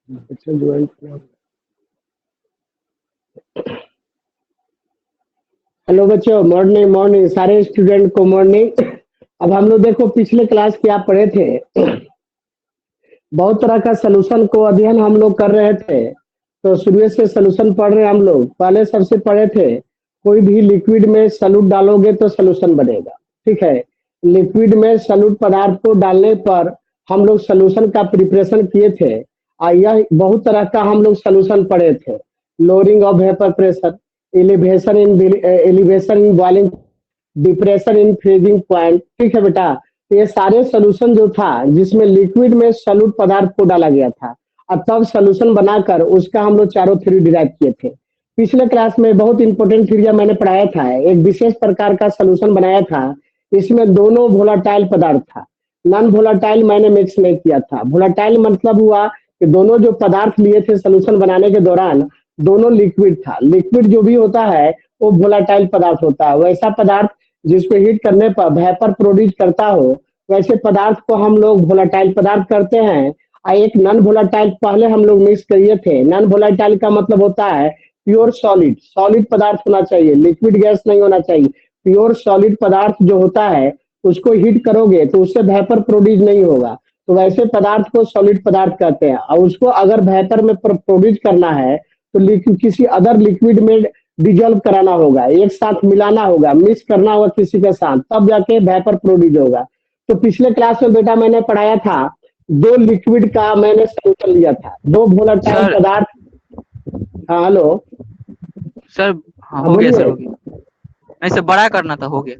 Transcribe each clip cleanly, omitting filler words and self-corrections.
अच्छा ज्वाइन किया। हेलो बच्चों, मॉर्निंग मॉर्निंग सारे स्टूडेंट को मॉर्निंग। अब हम लोग देखो पिछले क्लास क्या पढ़े थे। बहुत तरह का सोल्यूशन को अध्ययन हम लोग कर रहे थे। तो शुरू से सोल्यूशन पढ़ रहे हैं हम लोग। पहले सबसे पढ़े थे कोई भी लिक्विड में सॉल्यूट डालोगे तो सोल्यूशन बनेगा। ठीक है। लिक्विड में सॉल्यूट पदार्थ को डालने पर हम लोग सोल्यूशन का प्रिपरेशन किए थे। और यह बहुत तरह का हम लोग सोल्यूशन पढ़े थे। Lowering of vapour pressure, elevation in boiling, depression in freezing point. ठीक है बेटा। तो ये सारे सोल्यूशन जो था जिसमें लिक्विड में सॉल्यूट पदार्थ को डाला गया था और तब सोल्यूशन बनाकर उसका हम लोग चारों थ्योरी डिराइव किए थे। पिछले क्लास में बहुत इंपॉर्टेंट थ्योरी मैंने पढ़ाया था। एक विशेष प्रकार का सोल्यूशन बनाया था। इसमें दोनों वोलाटाइल पदार्थ था। नॉन वोलाटाइल मैंने मिक्स नहीं किया था। वोलाटाइल मतलब हुआ कि दोनों जो पदार्थ लिए थे सोल्यूशन बनाने के दौरान दोनों लिक्विड था। लिक्विड जो भी होता है वो वोलाटाइल पदार्थ होता है। वैसा पदार्थ जिसको हीट करने पर वेपर प्रोड्यूस करता हो वैसे पदार्थ को हम लोग वोलाटाइल पदार्थ करते हैं। और एक नॉन वोलाटाइल पहले हम लोग मिक्स किए थे। नॉन वोलाटाइल का मतलब होता है प्योर सॉलिड। सॉलिड पदार्थ होना चाहिए, लिक्विड गैस नहीं होना चाहिए। प्योर सॉलिड पदार्थ जो होता है उसको हीट करोगे तो उससे वेपर प्रोड्यूस नहीं होगा। तो वैसे पदार्थ को सॉलिड पदार्थ कहते हैं। और उसको अगर वेपर में प्रोड्यूस करना है तो किसी अदर लिक्विड में डिजोल्व कराना होगा, एक साथ मिलाना होगा, मिक्स करना होगा किसी के साथ, तब जाके वेपर प्रोड्यूस होगा। तो पिछले क्लास में बेटा मैंने पढ़ाया था दो लिक्विड का मैंने सॉल्यूशन लिया था, दो वोलेटाइल सर पदार्थ। हाँ हेलो। सर हाँ, हाँ हो गया सर, बोलिए। हो गया। नहीं सर, बड़ा करना था, हो गया।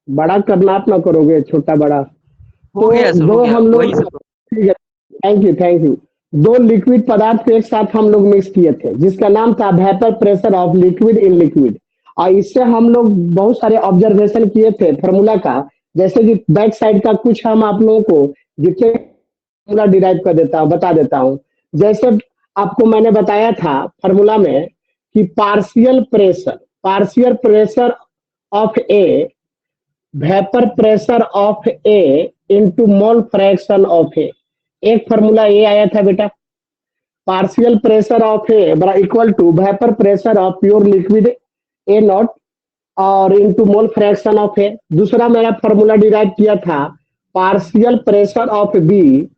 बड़ा करना आप ना करोगे, छोटा बड़ा। हो तो गया सर, हो दो गया, हम लोग, वही सब। ठीक है, थैंक यू थैंक यू। दो लिक्विड पदार्थ को एक साथ हम लोग मिक्स किए थे जिसका नाम था vapour pressure of liquid in liquid. और इससे हम लोग बहुत सारे ऑब्जर्वेशन किए थे फार्मूला का। जैसे कि बैक साइड का कुछ हम आप लोगों को जितने फार्मूला डिराइव कर देता हूँ बता देता हूँ। जैसे आपको मैंने बताया था फार्मूला में कि partial pressure of A vapour pressure of A into mole fraction of A. एक फार्मूला ये आया था बेटा, पार्शियल प्रेशर ऑफ ए बड़ा equal to vapour pressure of pure liquid A nought और into mole fraction of A. दूसरा मेरा formula derive किया था partial pressure of B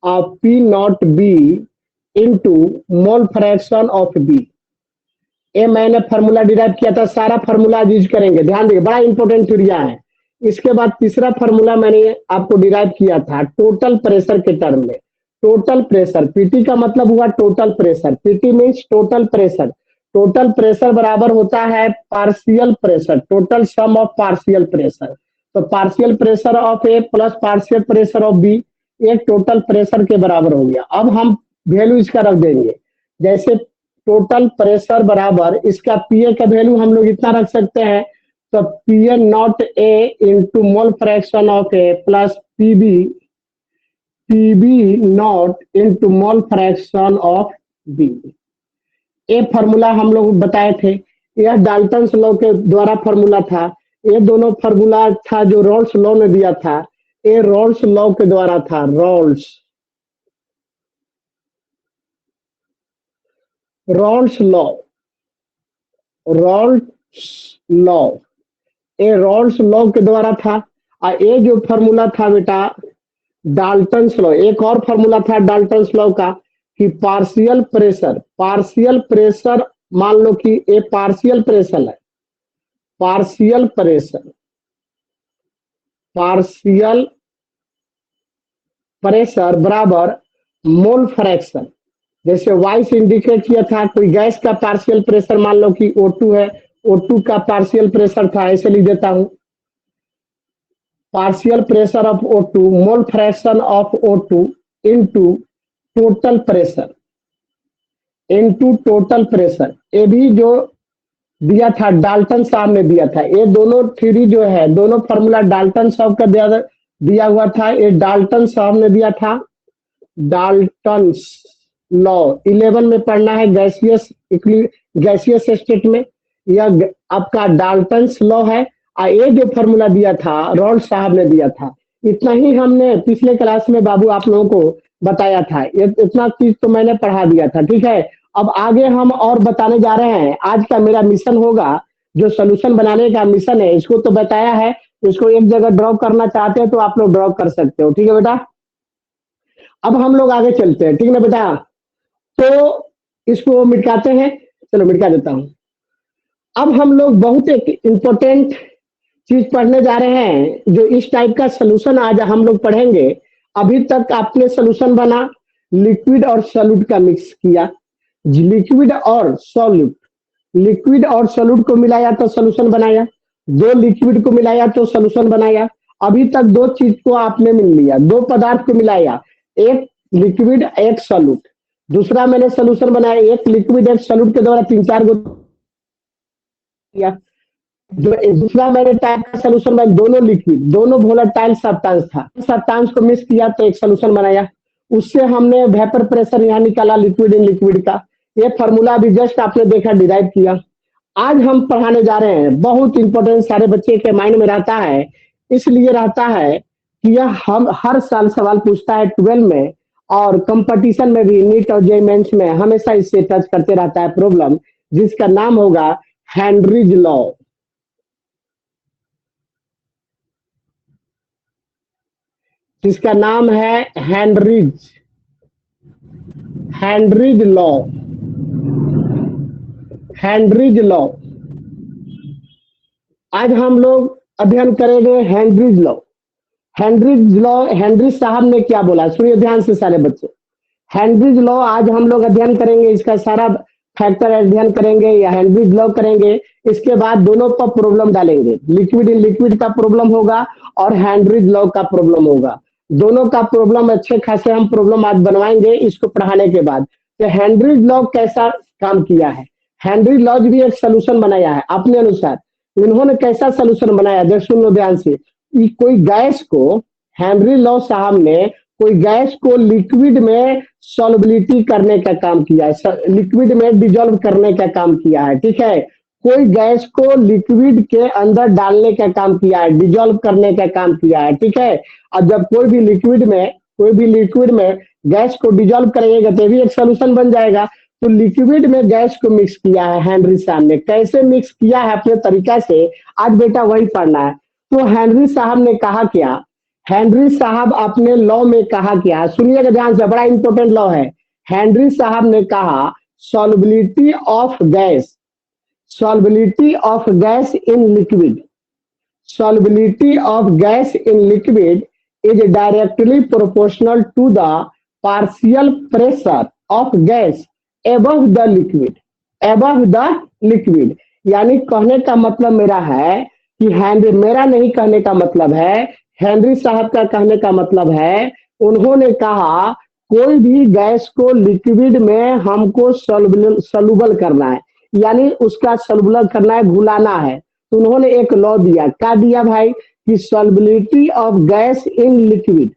of P nought B into mole fraction of B. ये मैंने formula derive किया था। सारा फार्मूला यूज करेंगे, ध्यान देखिए, बड़ा इंपॉर्टेंट थ्योरिया है। इसके बाद तीसरा फार्मूला मैंने आपको डिराइव किया था टोटल प्रेशर के टर्म में। टोटल प्रेशर, पीटी का मतलब हुआ total pressure. PT means total pressure. Total pressure बराबर होता है partial pressure, total sum of partial pressure. तो partial pressure of A plus partial pressure of B एक टोटल प्रेशर के बराबर हो गया। अब हम वैल्यू इसका रख देंगे। जैसे टोटल प्रेशर बराबर इसका पीए का वैल्यू हम लोग इतना रख सकते हैं। तो PA naught A into mole fraction of A plus PB naught into mole fraction of B. ये फार्मूला हम लोग बताए थे। यह डाल्टन लॉ के द्वारा फार्मूला था। ये दोनों फार्मूला था जो रॉल्स लॉ ने दिया था। ये रॉल्स लॉ के द्वारा था। रॉल्स लॉ, रॉल्स लॉ, ये रॉल्स लॉ के द्वारा था। और ये जो फार्मूला था बेटा डाल्टन लॉ, एक और फार्मूला था डाल्टन लॉ का कि पार्शियल प्रेशर मान लो कि ये पार्शियल प्रेशर है। पार्शियल प्रेशर, पार्शियल प्रेशर बराबर मोल फ्रैक्शन। जैसे वाई से इंडिकेट किया था कोई गैस का पार्शियल प्रेशर मान लो कि O2 है, O2 का पार्शियल प्रेशर था, ऐसे लिख देता हूं partial pressure of O2 mole fraction of O2 into total pressure, into total pressure. ये भी जो दिया था डाल्टन साहब ने दिया था। ये दोनों थ्योरी जो है, दोनों फार्मूला डाल्टन साहब का दिया हुआ था। ये डाल्टन साहब ने दिया था। डाल्टन लॉ 11 में पढ़ना है गैसियस स्टेट में। यह आपका डाल्टन लॉ है। और ये जो फार्मूला दिया था रॉल्स साहब ने दिया था। इतना ही हमने पिछले क्लास में बाबू आप लोगों को बताया था। ये इतना चीज तो मैंने पढ़ा दिया था, ठीक है। अब आगे हम और बताने जा रहे हैं। आज का मेरा मिशन होगा, जो सोल्यूशन बनाने का मिशन है, इसको तो बताया है। इसको एक जगह ड्रॉ करना चाहते हैं तो आप लोग ड्रॉ कर सकते हो, ठीक है बेटा। अब हम लोग आगे चलते हैं, ठीक है ना बेटा। तो इसको मिटाते हैं, चलो मिटा देता हूं। अब हम लोग बहुत एक इम्पोर्टेंट चीज पढ़ने जा रहे हैं, जो इस टाइप का सोल्यूशन आज हम लोग पढ़ेंगे। अभी तक आपने सोल्यूशन बना, लिक्विड और सॉल्यूट का मिक्स किया, लिक्विड और सॉल्यूट, लिक्विड और सॉल्यूट को मिलाया तो सोल्यूशन बनाया, दो लिक्विड को मिलाया तो सोल्यूशन बनाया। अभी तक दो चीज को आपने मिल लिया, दो पदार्थ को मिलाया, एक लिक्विड एक सॉल्यूट। दूसरा मैंने सोल्यूशन बनाया, एक लिक्विड एक सॉल्यूट के द्वारा तीन चार गो किया। जो दूसरा मैंने टाइप का सोल्यूशन बनाया, दोनों लिक्विड दोनों वोलेटाइल सब्सटेंस था, सब्सटेंस को मिक्स किया तो एक सोल्यूशन बनाया। उससे हमने वेपर प्रेशर यहाँ निकाला, लिक्विड इन लिक्विड का। ये फार्मूला अभी जस्ट आपने देखा, डिराइव किया। आज हम पढ़ाने जा रहे हैं, बहुत इंपॉर्टेंट, सारे बच्चे के माइंड में रहता है। इसलिए रहता है कि यह हम हर साल सवाल पूछता है 12 में, और कंपटीशन में भी, नीट और जेईई मेंस में हमेशा इससे टच करते रहता है प्रॉब्लम, जिसका नाम होगा हेनरीज लॉ। जिसका नाम है Henrys, Henry's law, Henry's law. आज हम लोग अध्ययन करेंगे Henry's law. Henry's law, Henry साहब ने क्या बोला, सुनिए ध्यान से सारे बच्चे। हेनरीज लॉ आज हम लोग अध्ययन करेंगे, इसका सारा फैक्टर अध्ययन करेंगे या हेनरीज लॉ करेंगे। इसके बाद दोनों पर प्रॉब्लम डालेंगे, लिक्विड इन लिक्विड का प्रॉब्लम होगा और हेनरीज लॉ का प्रॉब्लम होगा। दोनों का प्रॉब्लम अच्छे खासे हम प्रॉब्लम आज बनवाएंगे इसको पढ़ाने के बाद। तो हेनरीज लॉ कैसा काम किया है, हेनरी लॉ भी एक सोल्यूशन बनाया है अपने अनुसार। इन्होंने कैसा सोल्यूशन बनाया, देख सुन लो ध्यान से। कोई गैस को, हेनरी लॉ साहब ने कोई गैस को लिक्विड में सॉल्युबिलिटी करने का काम किया है, लिक्विड में डिजोल्व करने का काम किया है, ठीक है। कोई गैस को लिक्विड के अंदर डालने का काम किया है, डिजोल्व करने का काम किया है, ठीक है। अब जब कोई भी लिक्विड में, कोई भी लिक्विड में गैस को डिजोल्व करेगा तो भी एक सोल्यूशन बन जाएगा। तो लिक्विड में गैस को मिक्स किया है हेनरी साहब ने। कैसे मिक्स किया है अपने तरीका से, आज बेटा वही पढ़ना है। तो हेनरी साहब ने कहा क्या, हेनरी साहब अपने लॉ में कहा क्या, सुनिएगा ध्यान से, बड़ा इंपॉर्टेंट लॉ है। हेनरी साहब ने कहा solubility of gas, solubility of gas in liquid, solubility of gas in liquid is directly proportional to the partial pressure of gas above the liquid, above the liquid। यानी कहने का मतलब मेरा है कि हेनरी, मेरा नहीं कहने का मतलब है, हेनरी साहब का कहने का मतलब है, उन्होंने कहा कोई भी गैस को लिक्विड में हमको सॉल्युबल करना है, यानी उसका सॉल्युबल करना है, घुलाना है। तो उन्होंने एक लॉ दिया, क्या दिया भाई, कि solubility of gas in liquid,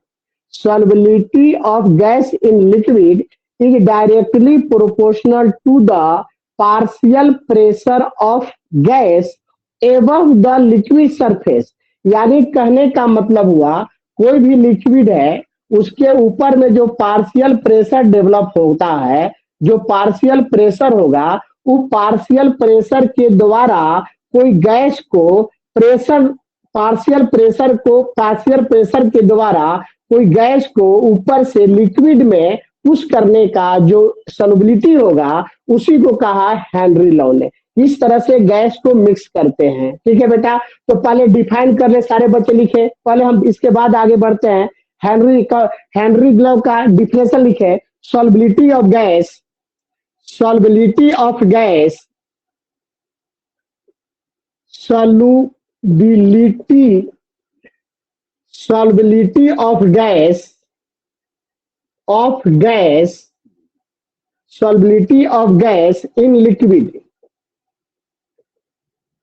solubility of gas in liquid is directly proportional to the partial pressure of gas above the liquid surface। यानी कहने का मतलब हुआ, कोई भी लिक्विड है उसके ऊपर में जो पार्शियल प्रेशर डेवलप होता है, जो पार्शियल प्रेशर होगा, वो पार्शियल प्रेशर के द्वारा कोई गैस को प्रेशर, पार्शियल प्रेशर के द्वारा कोई गैस को ऊपर से लिक्विड में पुश करने का जो सॉल्युबिलिटी होगा, उसी को कहा हेनरी लॉ ने। इस तरह से गैस को मिक्स करते हैं, ठीक है बेटा। तो पहले डिफाइन कर ले, सारे बच्चे लिखे पहले, हम इसके बाद आगे बढ़ते हैं। हेनरी लॉ का डिफिनेशन लिखे, solubility of gas, solubility of gas, solubility, solubility of gas, of gas, solubility of gas in liquid,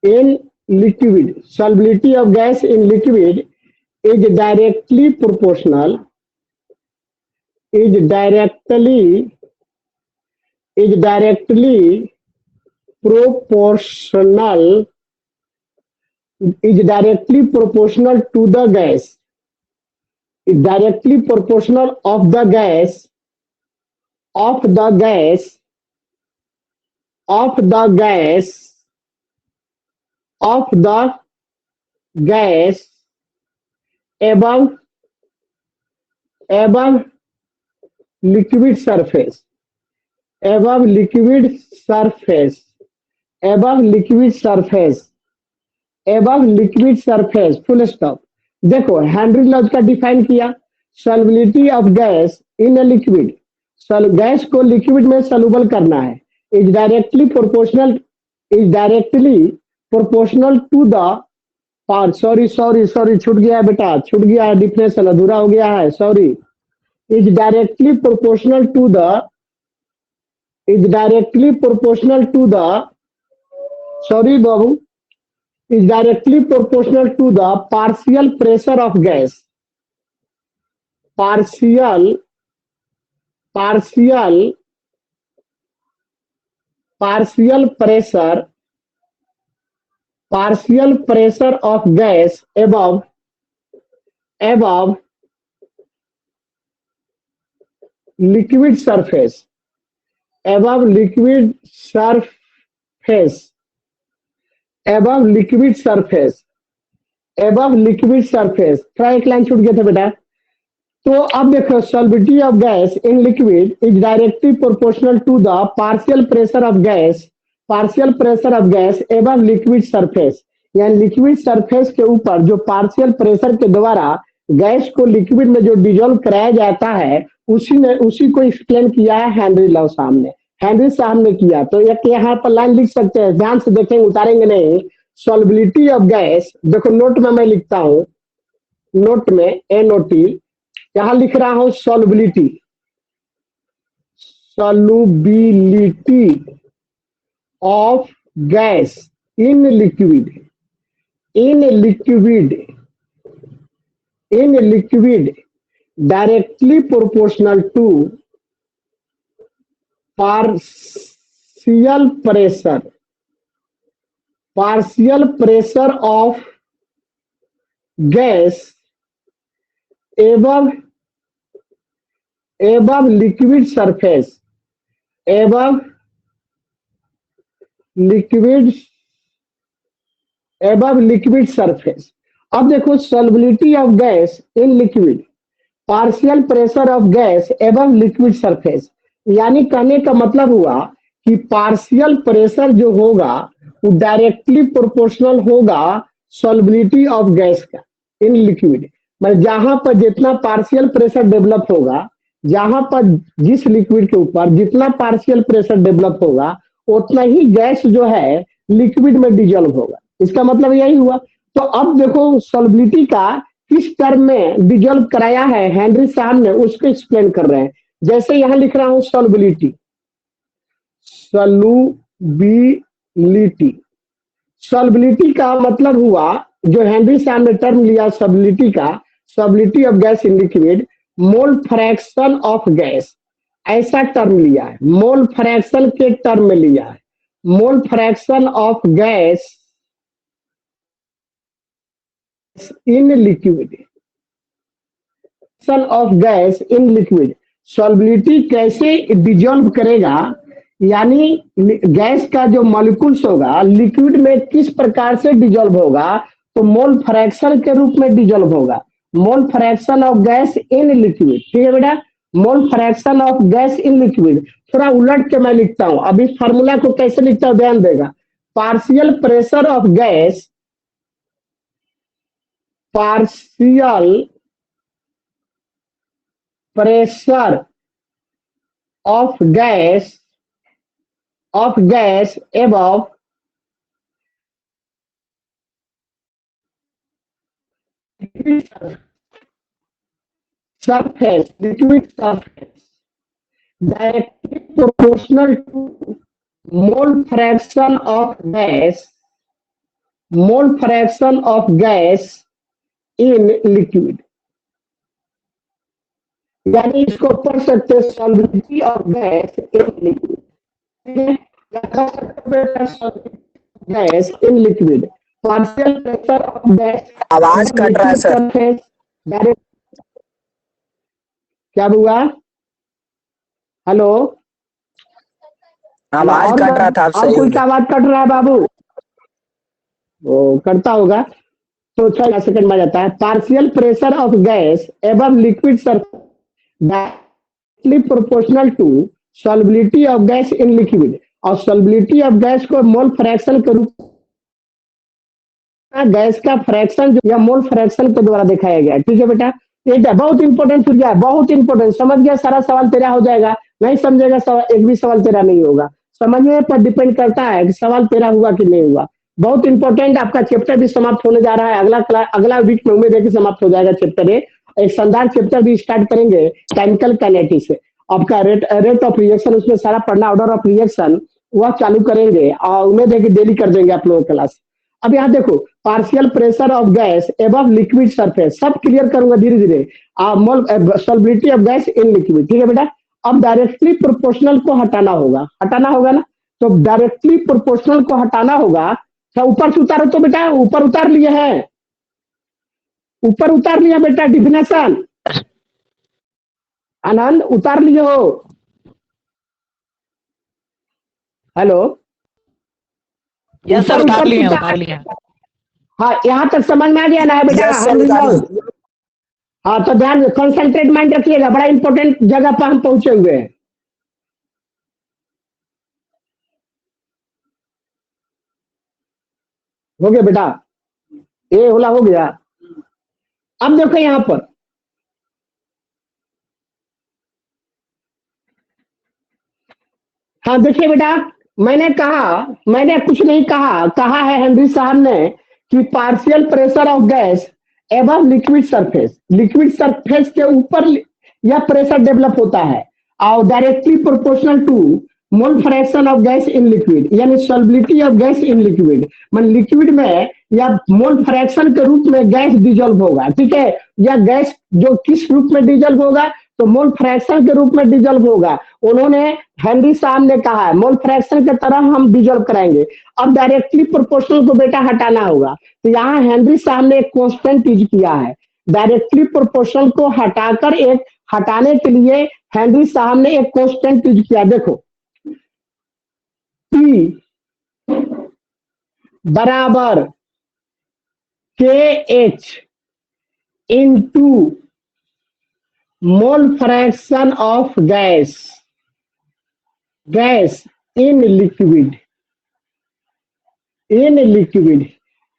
in liquid, solubility of gas in liquid is directly proportional, is directly, is directly proportional, is directly proportional to the gas, is directly proportional of the gas of the gas of the gas of the gas above above liquid surface above liquid surface above liquid surface above liquid surface full stop। देखो Henry laws का define किया, solubility of gas in a liquid, gas को liquid में soluble करना है, is directly proportional to the part, sorry sorry sorry छूट गया है बेटा, छूट गया है, डिफिनेशन अधूरा हो गया है, sorry, is directly proportional to the sorry Babu, is directly proportional to the partial pressure of gas, partial pressure of gas above liquid surface above liquid surface थोड़ा एक लाइन छूट गया था बेटा। तो अब देखो solubility of gas in liquid is directly proportional to the partial pressure of gas above liquid surface, यानी लिक्विड सरफेस के ऊपर जो पार्शियल प्रेशर के द्वारा गैस को लिक्विड में जो डिजोल्व कराया जाता है उसी को एक्सप्लेन किया है हेनरी लॉ साहब ने किया। तो एक यहाँ पर लाइन लिख सकते हैं, ध्यान से देखेंगे, उतारेंगे नहीं। सॉल्युबिलिटी ऑफ गैस, देखो नोट में मैं लिखता हूं, नोट में NOT, यहां लिख रहा हूं solubility of gas in liquid directly proportional to partial pressure of gas above liquid surface above liquid surface। अब देखो solubility of gas in liquid, partial pressure of gas above liquid surface, यानी कहने का मतलब हुआ कि पार्शियल प्रेशर जो होगा वो डायरेक्टली प्रोपोर्शनल होगा सॉल्युबिलिटी ऑफ गैस का इन लिक्विड, मतलब जहां पर जितना पार्शियल प्रेशर डेवलप होगा, जहां पर जिस लिक्विड के ऊपर जितना पार्शियल प्रेशर डेवलप होगा उतना ही गैस जो है लिक्विड में डिजोल्व होगा। इसका मतलब यही हुआ। तो अब देखो सॉल्युबिलिटी का किस टर्म में डिजोल्व कराया है हेनरी साहब ने, उसको एक्सप्लेन कर रहे हैं। जैसे यहां लिख रहा हूं सॉल्युबिलिटी का मतलब हुआ, जो हेनरी साहब ने टर्म लिया सॉल्युबिलिटी का, solubility of gas in liquid, mole fraction of gas, ऐसा टर्म लिया है, मोल फ्रैक्शन के टर्म में लिया है, मोल fraction of gas in liquid, solubility कैसे डिजोल्व करेगा, यानी गैस का जो मॉलिक्यूल्स होगा लिक्विड में किस प्रकार से डिजोल्व होगा, तो मोल फ्रैक्शन के रूप में डिजोल्व होगा, मोल fraction of gas in liquid. ठीक है बेटा, मोल fraction of gas in liquid. थोड़ा उलट के मैं लिखता हूं, अभी फार्मूला को कैसे लिखता हूं ध्यान देगा, partial pressure of gas, partial pressure of gas above liquid surface directly proportional to mole fraction of gas in liquid। यानी इसको पढ़ सकते हैं solubility of gas in liquid, gas in liquid, partial pressure of gas, आवाज cut रहा है sir. क्या हुआ? हेलो, आवाज और कट रहा था, आप और सही कोई हो का गए। आवाज कट रहा है बाबू? वो करता होगा तो 6 सेकंड में जाता है। Partial pressure of gas above liquid surface directly proportional to solubility of gas in liquid. और सॉल्युबिलिटी ऑफ गैस को मोल फ्रैक्शन के रूप में गैस का फ्रैक्शन जो या मोल फ्रैक्शन के द्वारा दिखाया गया। ठीक है बेटा, ये बहुत इंपॉर्टेंट सूर्य है, बहुत इंपॉर्टेंट। समझ गया, सारा सवाल तेरा हो जाएगा। नहीं समझेगा एक भी सवाल तेरा नहीं होगा। समझने पर डिपेंड करता है कि सवाल तेरा हुआ कि नहीं हुआ। बहुत इंपॉर्टेंट, आपका चैप्टर भी समाप्त होने जा रहा है। अगला वीक में उम्मीद है कि समाप्त हो जाएगा चैप्टर एक शानदार चैप्टर भी स्टार्ट करेंगे केमिकल काइनेटिक्स से। आपका रेट ऑफ रिएक्शन, उसमें सारा पढ़ना, ऑर्डर ऑफ रिएक्शन वह चालू करेंगे और उम्मीद है कि डेली कर देंगे आप लोगों क्लास। अब यहाँ देखो, partial pressure of gas above liquid surface, सब क्लियर करूंगा धीरे धीरे। Solubility of gas in liquid. ठीक है बेटा, अब डायरेक्टली प्रोपोर्शनल को हटाना होगा ना। तो डायरेक्टली प्रोपोर्शनल को हटाना होगा। अच्छा, ऊपर से उतारो तो बेटा, ऊपर उतार लिए हैं, ऊपर उतार लिया बेटा डिफिनेशन। आनंद उतार लिए हो? हेलो, यस सर, ऊपर उतार लिए हैं, ऊपर उतार लिए हैं। हाँ, यहाँ तक समझ में आ गया ना है बेटा? यस सर, उतारिए। हाँ, तो ध्यान कंसंट्रेट माइंड रखिएगा, बड़ा इंपॉर्टेंट जगह पर हम पहुंचे हुए हैं। हो गया बेटा, ये होला हो गया। अब देखो यहां पर, हाँ देखिए बेटा, मैंने कुछ नहीं कहा है हेनरी साहब ने कि partial pressure of gas above liquid surface के ऊपर यह प्रेशर डेवलप होता है और directly proportional to mole fraction of gas in liquid, यानी solubility of gas in liquid. मान लिक्विड में या मोल फ्रैक्शन के रूप में गैस डिजोल्व होगा। ठीक है, या गैस जो किस रूप में डिजोल्व होगा, तो मोल फ्रैक्शन के रूप में डिजोल्व होगा। उन्होंने, हेनरी साहब ने कहा है मोल फ्रैक्शन की तरह हम डिजोल्व कराएंगे। अब डायरेक्टली प्रोपोर्शनल को बेटा हटाना होगा, तो यहाँ हेनरी साहब ने एक कांस्टेंट यूज किया है। डायरेक्टली प्रोपोर्शनल को हटाने के लिए हेनरी साहब ने एक कांस्टेंट यूज किया। देखो, P बराबर KH into mole fraction of gas in liquid.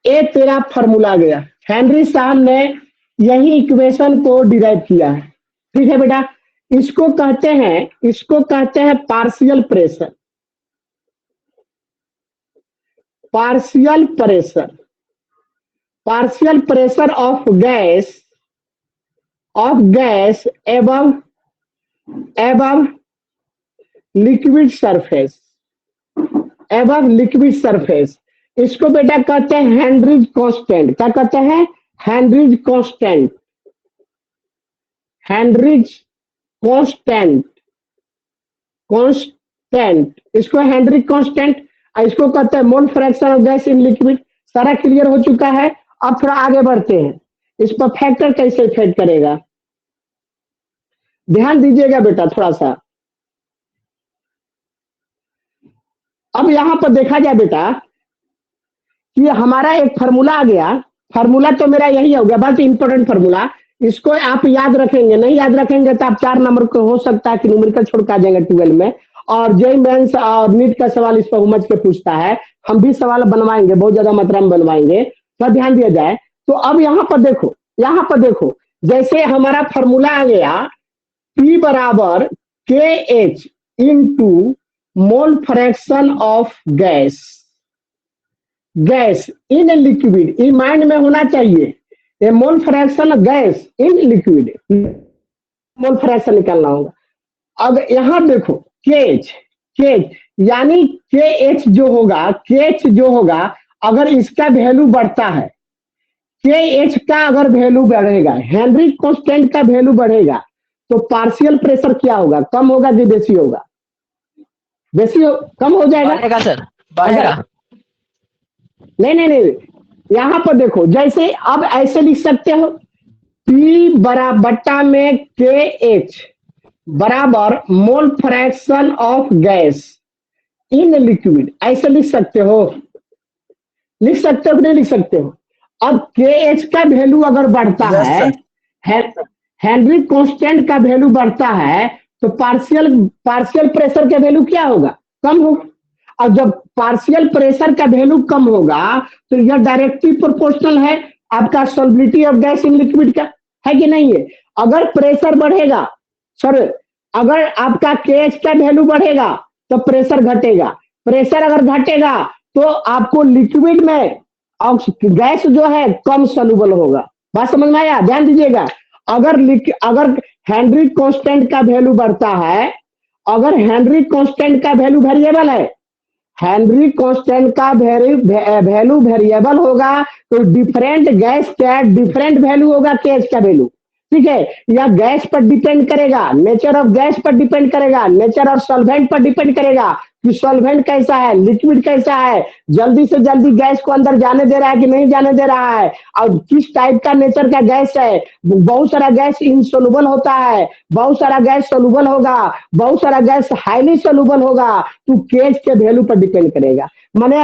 ये तेरा फॉर्मूला गया। हेनरी साहब ने यही इक्वेशन को डिराइव किया है। ठीक है बेटा, इसको कहते हैं partial pressure. Partial pressure of gas above liquid surface. इसको बेटा कहते हैं हेनरीज कांस्टेंट। क्या कहते हैं? Henrys constant. इसको हेनरी कांस्टेंट, इसको कहते हैं मोल fraction of gas in liquid. सारा क्लियर हो चुका है। अब थोड़ा आगे बढ़ते हैं, इस पर फैक्टर कैसे इफेक्ट करेगा, ध्यान दीजिएगा बेटा थोड़ा सा। अब यहां पर देखा जाए बेटा कि हमारा एक फार्मूला आ गया। फार्मूला तो मेरा यही हो गया, बहुत इंपॉर्टेंट फार्मूला। इसको आप याद रखेंगे, नहीं याद रखेंगे तो आप 4 नंबर को हो सकता है कि न्यूमेरिकल छोड़ के आ जाएंगे 12 में। और जेईई मेंस और नीट का सवाल इस पर उमझ के पूछता है। हम भी सवाल बनवाएंगे, बहुत ज्यादा मात्रा में बनवाएंगे, तो ध्यान दिया जाए। तो अब यहाँ पर देखो, जैसे हमारा फार्मूला आ गया P बराबर KH into mole fraction of gas in liquid. ये माइंड में होना चाहिए, ये mole fraction gas in liquid, mole fraction निकालना होगा। अब यहां देखो KH यानी KH जो होगा, अगर इसका वैल्यू बढ़ता है, KH का अगर वैल्यू बढ़ेगा, हेनरी कांस्टेंट का वैल्यू बढ़ेगा, तो पार्शियल प्रेशर क्या होगा? कम होगा कि बेसी होगा? कम हो जाएगा। बढ़ेगा सर, बढ़ेगा। नहीं, यहां पर देखो, जैसे अब ऐसे लिख सकते हो P बटा में KH बराबर मोल fraction of gas in liquid, ऐसे लिख सकते हो, लिख सकते हो कि नहीं लिख सकते हो। अब के एच का वैल्यू अगर बढ़ता यस है, सर। हेनरी कांस्टेंट का वैल्यू बढ़ता है, तो पार्शियल पार्शियल प्रेशर का वैल्यू क्या होगा, कम होगा। और जब पार्शियल प्रेशर का वैल्यू कम होगा तो यह डायरेक्टली प्रोपोर्शनल है आपका solubility of gas in liquid का, है कि नहीं है। अगर प्रेशर बढ़ेगा, सर अगर आपका केएच का वैल्यू बढ़ेगा तो प्रेशर घटेगा, प्रेशर अगर घटेगा तो आपको लिक्विड में गैस जो है कम सॉल्युबल होगा। बात समझ में आया, ध्यान दीजिएगा। अगर हेनरी कांस्टेंट का वैल्यू बढ़ता है, अगर हेनरी कांस्टेंट का वैल्यू वेरिएबल है, हेनरी कांस्टेंट का वैल्यू वेरिएबल होगा तो डिफरेंट गैस का डिफरेंट वैल्यू होगा केएच का वैल्यू, ठीक है। या गैस पर डिपेंड करेगा, नेचर ऑफ गैस पर डिपेंड करेगा, नेचर ऑफ सॉल्वेंट पर डिपेंड करेगा कि सॉल्वेंट कैसा है, लिक्विड कैसा है, जल्दी से जल्दी गैस को अंदर जाने दे रहा है कि नहीं जाने दे रहा है, और किस टाइप का नेचर का गैस है। बहुत सारा गैस इनसोल्युबल होता है, बहुत सारा गैस सोल्युबल होगा, बहुत सारा गैस हाईली सोल्युबल होगा, तो केएच के वैल्यू पर डिपेंड करेगा। माने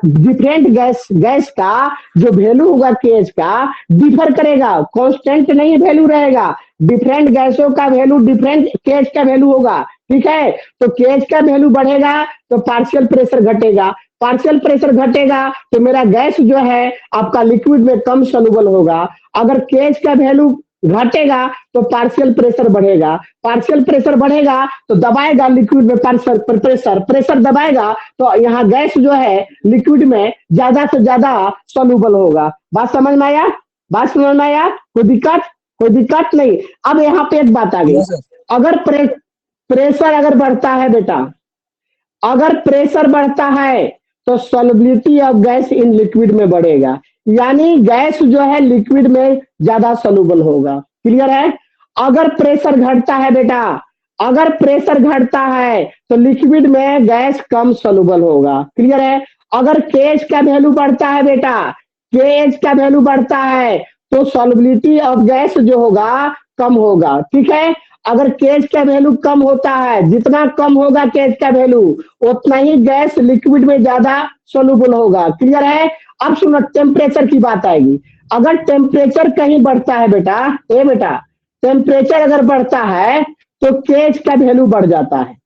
डिफरेंट गैस का जो वैल्यू होगा केएच का डिफर करेगा, कांस्टेंट नहीं वैल्यू रहेगा। डिफरेंट गैसों का वैल्यू डिफरेंट केएच का वैल्यू होगा, ठीक है। तो केएच का वैल्यू बढ़ेगा तो पार्शियल प्रेशर घटेगा, पार्शियल प्रेशर घटेगा तो मेरा गैस जो है आपका लिक्विड में कम सोल्युबल होगा। अगर केएच का वैल्यू घटेगा तो पार्शियल प्रेशर बढ़ेगा, पार्शियल प्रेशर बढ़ेगा तो दबाएगा लिक्विड में प्रेशर प्रेशर दबाएगा तो यहाँ गैस जो है लिक्विड में ज्यादा से ज्यादा सोल्युबल होगा। बात समझ में आया, बात समझ में आया, कोई दिक्कत, कोई दिक्कत नहीं। अब यहाँ पे एक बात आ गई, यस सर। अगर प्रेशर अगर बढ़ता है बेटा, अगर प्रेशर बढ़ता है तो solubility of gas in liquid में बढ़ेगा, यानी गैस जो है लिक्विड में ज्यादा सोल्युबल होगा। क्लियर है। अगर प्रेशर घटता है बेटा, अगर प्रेशर घटता है तो लिक्विड में गैस कम सोल्युबल होगा। क्लियर है। अगर केएच का वैल्यू बढ़ता है बेटा, केएच का वैल्यू बढ़ता है तो सॉल्युबिलिटी ऑफ गैस जो होगा कम होगा, ठीक है। अगर केएच का वैल्यू कम होता है, जितना कम होगा केएच का वैल्यू उतना ही गैस लिक्विड में ज्यादा सोल्युबल होगा। क्लियर है। अब सुनो, टेम्परेचर की बात आएगी। अगर टेम्परेचर कहीं बढ़ता है बेटा, ए बेटा टेम्परेचर अगर बढ़ता है तो केएच का वैल्यू बढ़ जाता है।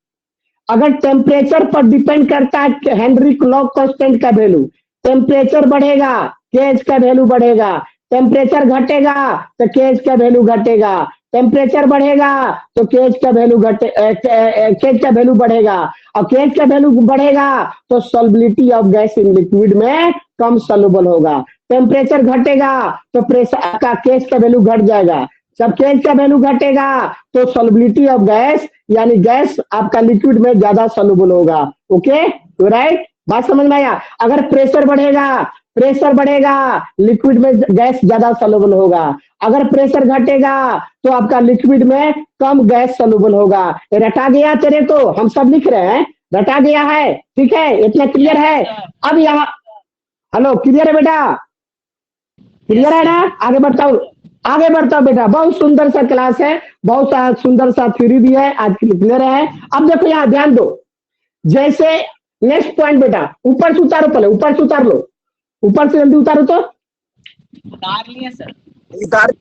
अगर टेम्परेचर पर डिपेंड करता है हेनरी लॉ कांस्टेंट का वैल्यू, टेम्परेचर बढ़ेगा केएच का वैल्यू बढ़ेगा, टेम्परेचर घटेगा तो केएच का वैल्यू घटेगा, टेम्परेचर बढ़ेगा तो केएच का वैल्यू केएच का वैल्यू बढ़ेगा, और केएच का वैल्यू बढ़ेगा तो solubility of gas in liquid में कम सॉल्युबल होगा। टेम्परेचर घटेगा तो प्रेशर का केएच का वैल्यू घट जाएगा, जब केएच का वैल्यू घटेगा तो सॉल्युबिलिटी ऑफ गैस यानी गैस आपका लिक्विड में ज्यादा सोल्युबल होगा। ओके, तो राइट, बात समझ में आया। अगर प्रेशर बढ़ेगा, प्रेशर बढ़ेगा लिक्विड में गैस ज्यादा सोल्युबल होगा, अगर प्रेशर घटेगा तो आपका लिक्विड में कम गैस सोल्युबल होगा। ये रटा गया तेरे को, हम सब लिख रहे हैं, रटा गया है, ठीक है, इतना क्लियर है। अब यहाँ हेलो, क्लियर है बेटा, क्लियर है ना। आगे बढ़ता हूँ, आगे बढ़ता हूँ बेटा। बहुत सुंदर सा क्लास है, बहुत सा सुंदर सा थ्योरी भी है, आज क्लियर है। अब देखो यहाँ ध्यान दो, जैसे नेक्स्ट पॉइंट बेटा, ऊपर से उतारो, पहले ऊपर से उतार लो, ऊपर से जल्दी उतारो तो। उतार लिए सर। उतार।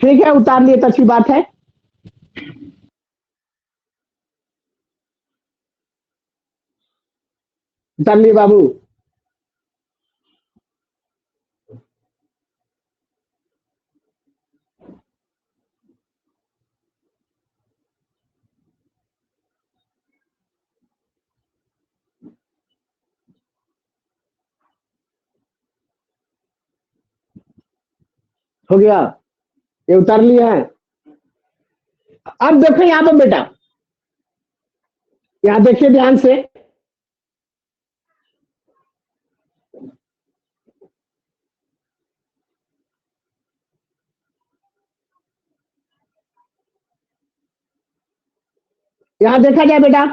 ठीक है, उतार लिए तो अच्छी बात है। उतार लिए बाबू। हो गया, ये उतार लिए हैं। अब देखो यहाँ पे बेटा, यहाँ देखिए ध्यान से, यहाँ देखा जाए बेटा,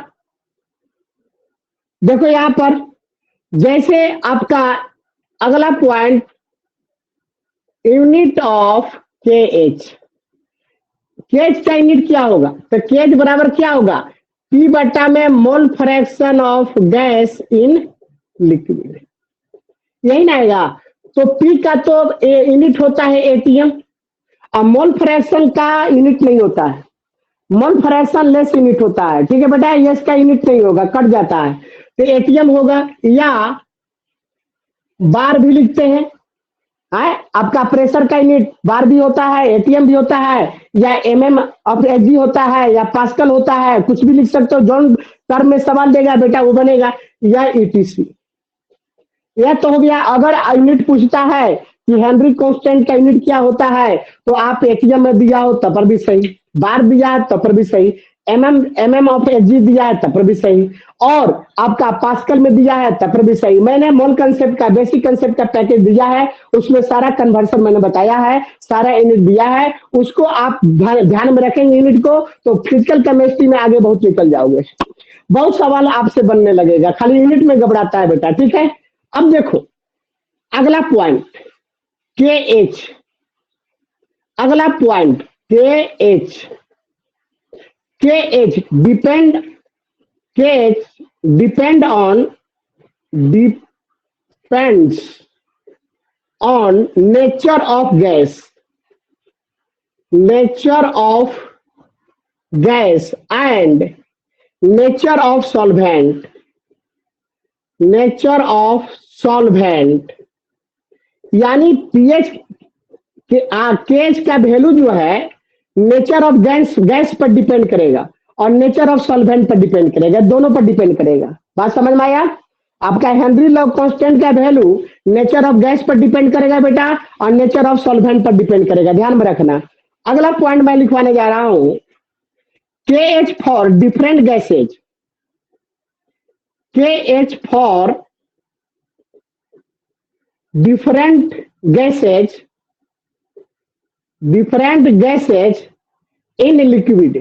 देखो यहाँ पर जैसे आपका अगला पॉइंट यूनिट ऑफ के एच, केज का यूनिट क्या होगा, तो केज बराबर क्या होगा, पी बटा में mole fraction of gas in liquid, यही ना आएगा। तो पी का तो यूनिट होता है एटीएम, और मोल फ्रैक्शन का यूनिट नहीं होता है, मोल फ्रैक्शन लेस यूनिट होता है, ठीक है बेटा, ये इसका यूनिट नहीं होगा, कट जाता है, तो एटीएम होगा, या बार भी लिखते हैं, है आपका प्रेशर का यूनिट बार भी होता है, एटीएम भी होता है, या एमएम ऑफ एचजी होता है, या पास्कल होता है, कुछ भी लिख सकते हो, जो टर्म में सवाल देगा बेटा वो बनेगा, या ईटीसी। यह तो हो गया। अगर यूनिट पूछता है कि हेनरी कांस्टेंट का यूनिट क्या होता है, तो आप एटीएम में दिया हो तब पर भी सही, बार दिया है तब पर भी सही, एमएम ऑफ एचजी दिया है तब पर भी सही, और आपका पास्कल में दिया है तब पर भी सही। मैंने मोल कंसेप्ट का, बेसिक कंसेप्ट का पैकेज दिया है, उसमें सारा कन्वर्सन मैंने बताया है, सारा यूनिट दिया है, उसको आप ध्यान में रखेंगे यूनिट को, तो फिजिकल केमिस्ट्री में आगे बहुत निकल जाओगे। बहुत सवाल आपसे बनने लगेगा, खाली यूनिट में घबराता है बेटा, ठीक है। अब देखो अगला पॉइंट के एच, अगला पॉइंट के एच, के एच डिपेंड, के H depend on, depends on nature of gas, nature of gas and nature of solvent, nature of solvent, यानी पीएच केएच का वैल्यू जो है नेचर ऑफ गैस, गैस पर डिपेंड करेगा, और नेचर ऑफ सॉल्वेंट पर depend करेगा, दोनों पर डिपेंड करेगा। बात समझ में आया? आपका हेनरी लॉ कांस्टेंट का वैल्यू नेचर ऑफ गैस पर डिपेंड करेगा बेटा, और नेचर ऑफ सॉल्वेंट पर डिपेंड करेगा, ध्यान में रखना। अगला पॉइंट मैं लिखवाने जा रहा हूं, के एच फॉर डिफरेंट गैसेज, के H for different gases, different gases in liquid,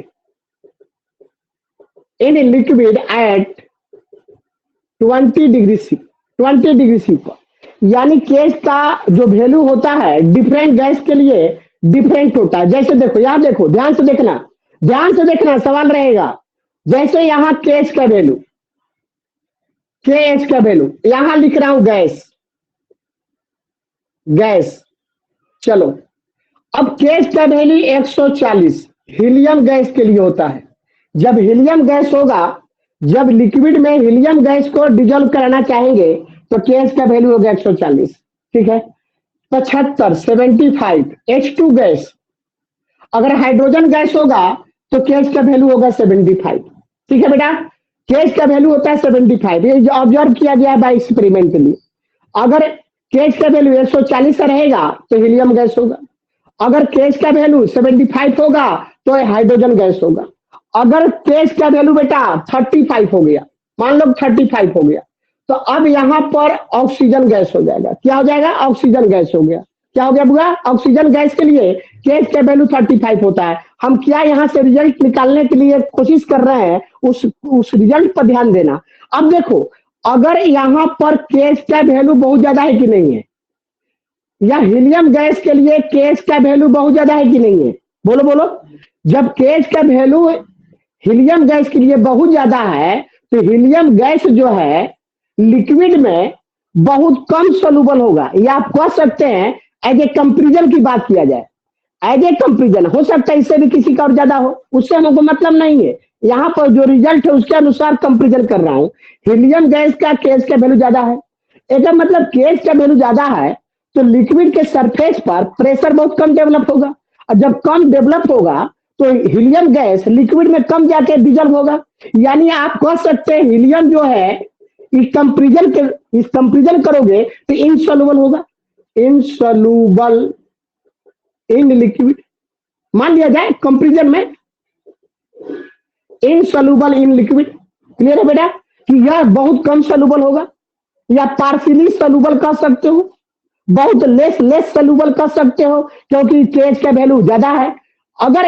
in liquid at 20 degree C, 20 degree C पर, यानी केस का जो वैल्यू होता है डिफरेंट गैस के लिए डिफरेंट होता है। जैसे देखो यहां देखो, ध्यान से देखना, ध्यान से देखना, सवाल रहेगा। जैसे यहां केस का वैल्यू, के एच का वैल्यू यहां लिख रहा हूं गैस, गैस, चलो अब केस का वैल्यू 140 हीलियम गैस के लिए होता है। जब हीलियम गैस होगा, जब लिक्विड में हीलियम गैस को डिजोल्व कराना चाहेंगे तो केस का वैल्यू होगा 140, ठीक है। 75 75 H2 गैस, अगर हाइड्रोजन गैस होगा तो केस का वैल्यू होगा 75, ठीक है बेटा, केस का वैल्यू होता है 75, ये ऑब्जर्व किया गया है बाय एक्सपेरिमेंटली। अगर केस का वैल्यू 140 से रहेगा तो हीलियम गैस होगा, अगर केस का वैल्यू 75 होगा तो हाइड्रोजन गैस होगा, अगर केस का वैल्यू बेटा 35 हो गया, मान लो 35 हो गया, तो अब यहां पर ऑक्सीजन गैस हो जाएगा। क्या हो जाएगा? ऑक्सीजन गैस हो गया। क्या हो गया बुआ? ऑक्सीजन गैस के लिए केस का वैल्यू 35 होता है। हम क्या यहां से रिजल्ट निकालने के लिए कोशिश कर रहे हैं, उस रिजल्ट पर ध्यान देना। अब देखो अगर यहां पर केस का वैल्यू बहुत ज्यादा है कि नहीं है, या हीलियम गैस के लिए केस का वैल्यू बहुत ज्यादा है कि नहीं है, बोलो बोलो। जब केस का वैल्यू हीलियम गैस के लिए बहुत ज्यादा है तो हीलियम गैस जो है लिक्विड में बहुत कम सोलूबल होगा, या आप कह सकते हैं एज ए कंपेरिजन की बात किया जाए, एज ए कंपेरिजन हो सकता है इससे भी किसी का और ज्यादा हो, उससे हमको मतलब नहीं है। यहाँ पर जो रिजल्ट है उसके अनुसार कंपेरिजन कर रहा हूं। हीलियम गैस का केस का वैल्यू ज्यादा है, इसका मतलब केस का वैल्यू ज्यादा है तो लिक्विड के सरफेस पर प्रेशर बहुत कम डेवलप होगा, और जब कम डेवलप होगा तो हीलियम गैस लिक्विड में कम जाके डिजल्व होगा। यानी आप कह सकते हैं हीलियम जो है इस कंपेरिजन करोगे तो इनसॉल्युबल होगा, इनसॉल्युबल इन लिक्विड, मान लिया जाए कंपेरिजन में इनसॉल्युबल इन लिक्विड। क्लियर है बेटा कि यह बहुत कम सॉल्युबल होगा, या पार्शियली सॉल्युबल कह सकते हो, बहुत लेस सॉल्युबल कर सकते हो, क्योंकि केएच का वैल्यू ज्यादा है। अगर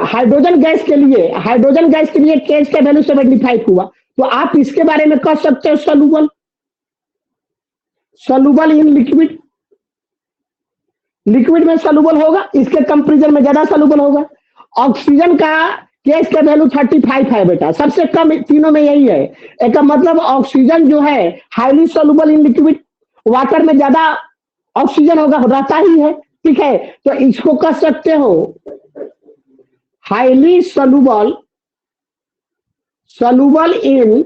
हाइड्रोजन गैस के लिए केएच का वैल्यू 75 हुआ तो आप इसके बारे में कह सकते हो सॉल्युबल इन लिक्विड में सॉल्युबल होगा, इसके कंपेरिजन में ज्यादा सॉल्युबल होगा। ऑक्सीजन का केएच का वैल्यू 35 है बेटा, सबसे कम तीनों में यही है। एक मतलब ऑक्सीजन जो है highly soluble in liquid, water में ज्यादा ऑक्सीजन होगा, रहता ही है, ठीक है। तो इसको कह सकते हो हाईली सोलुबल इन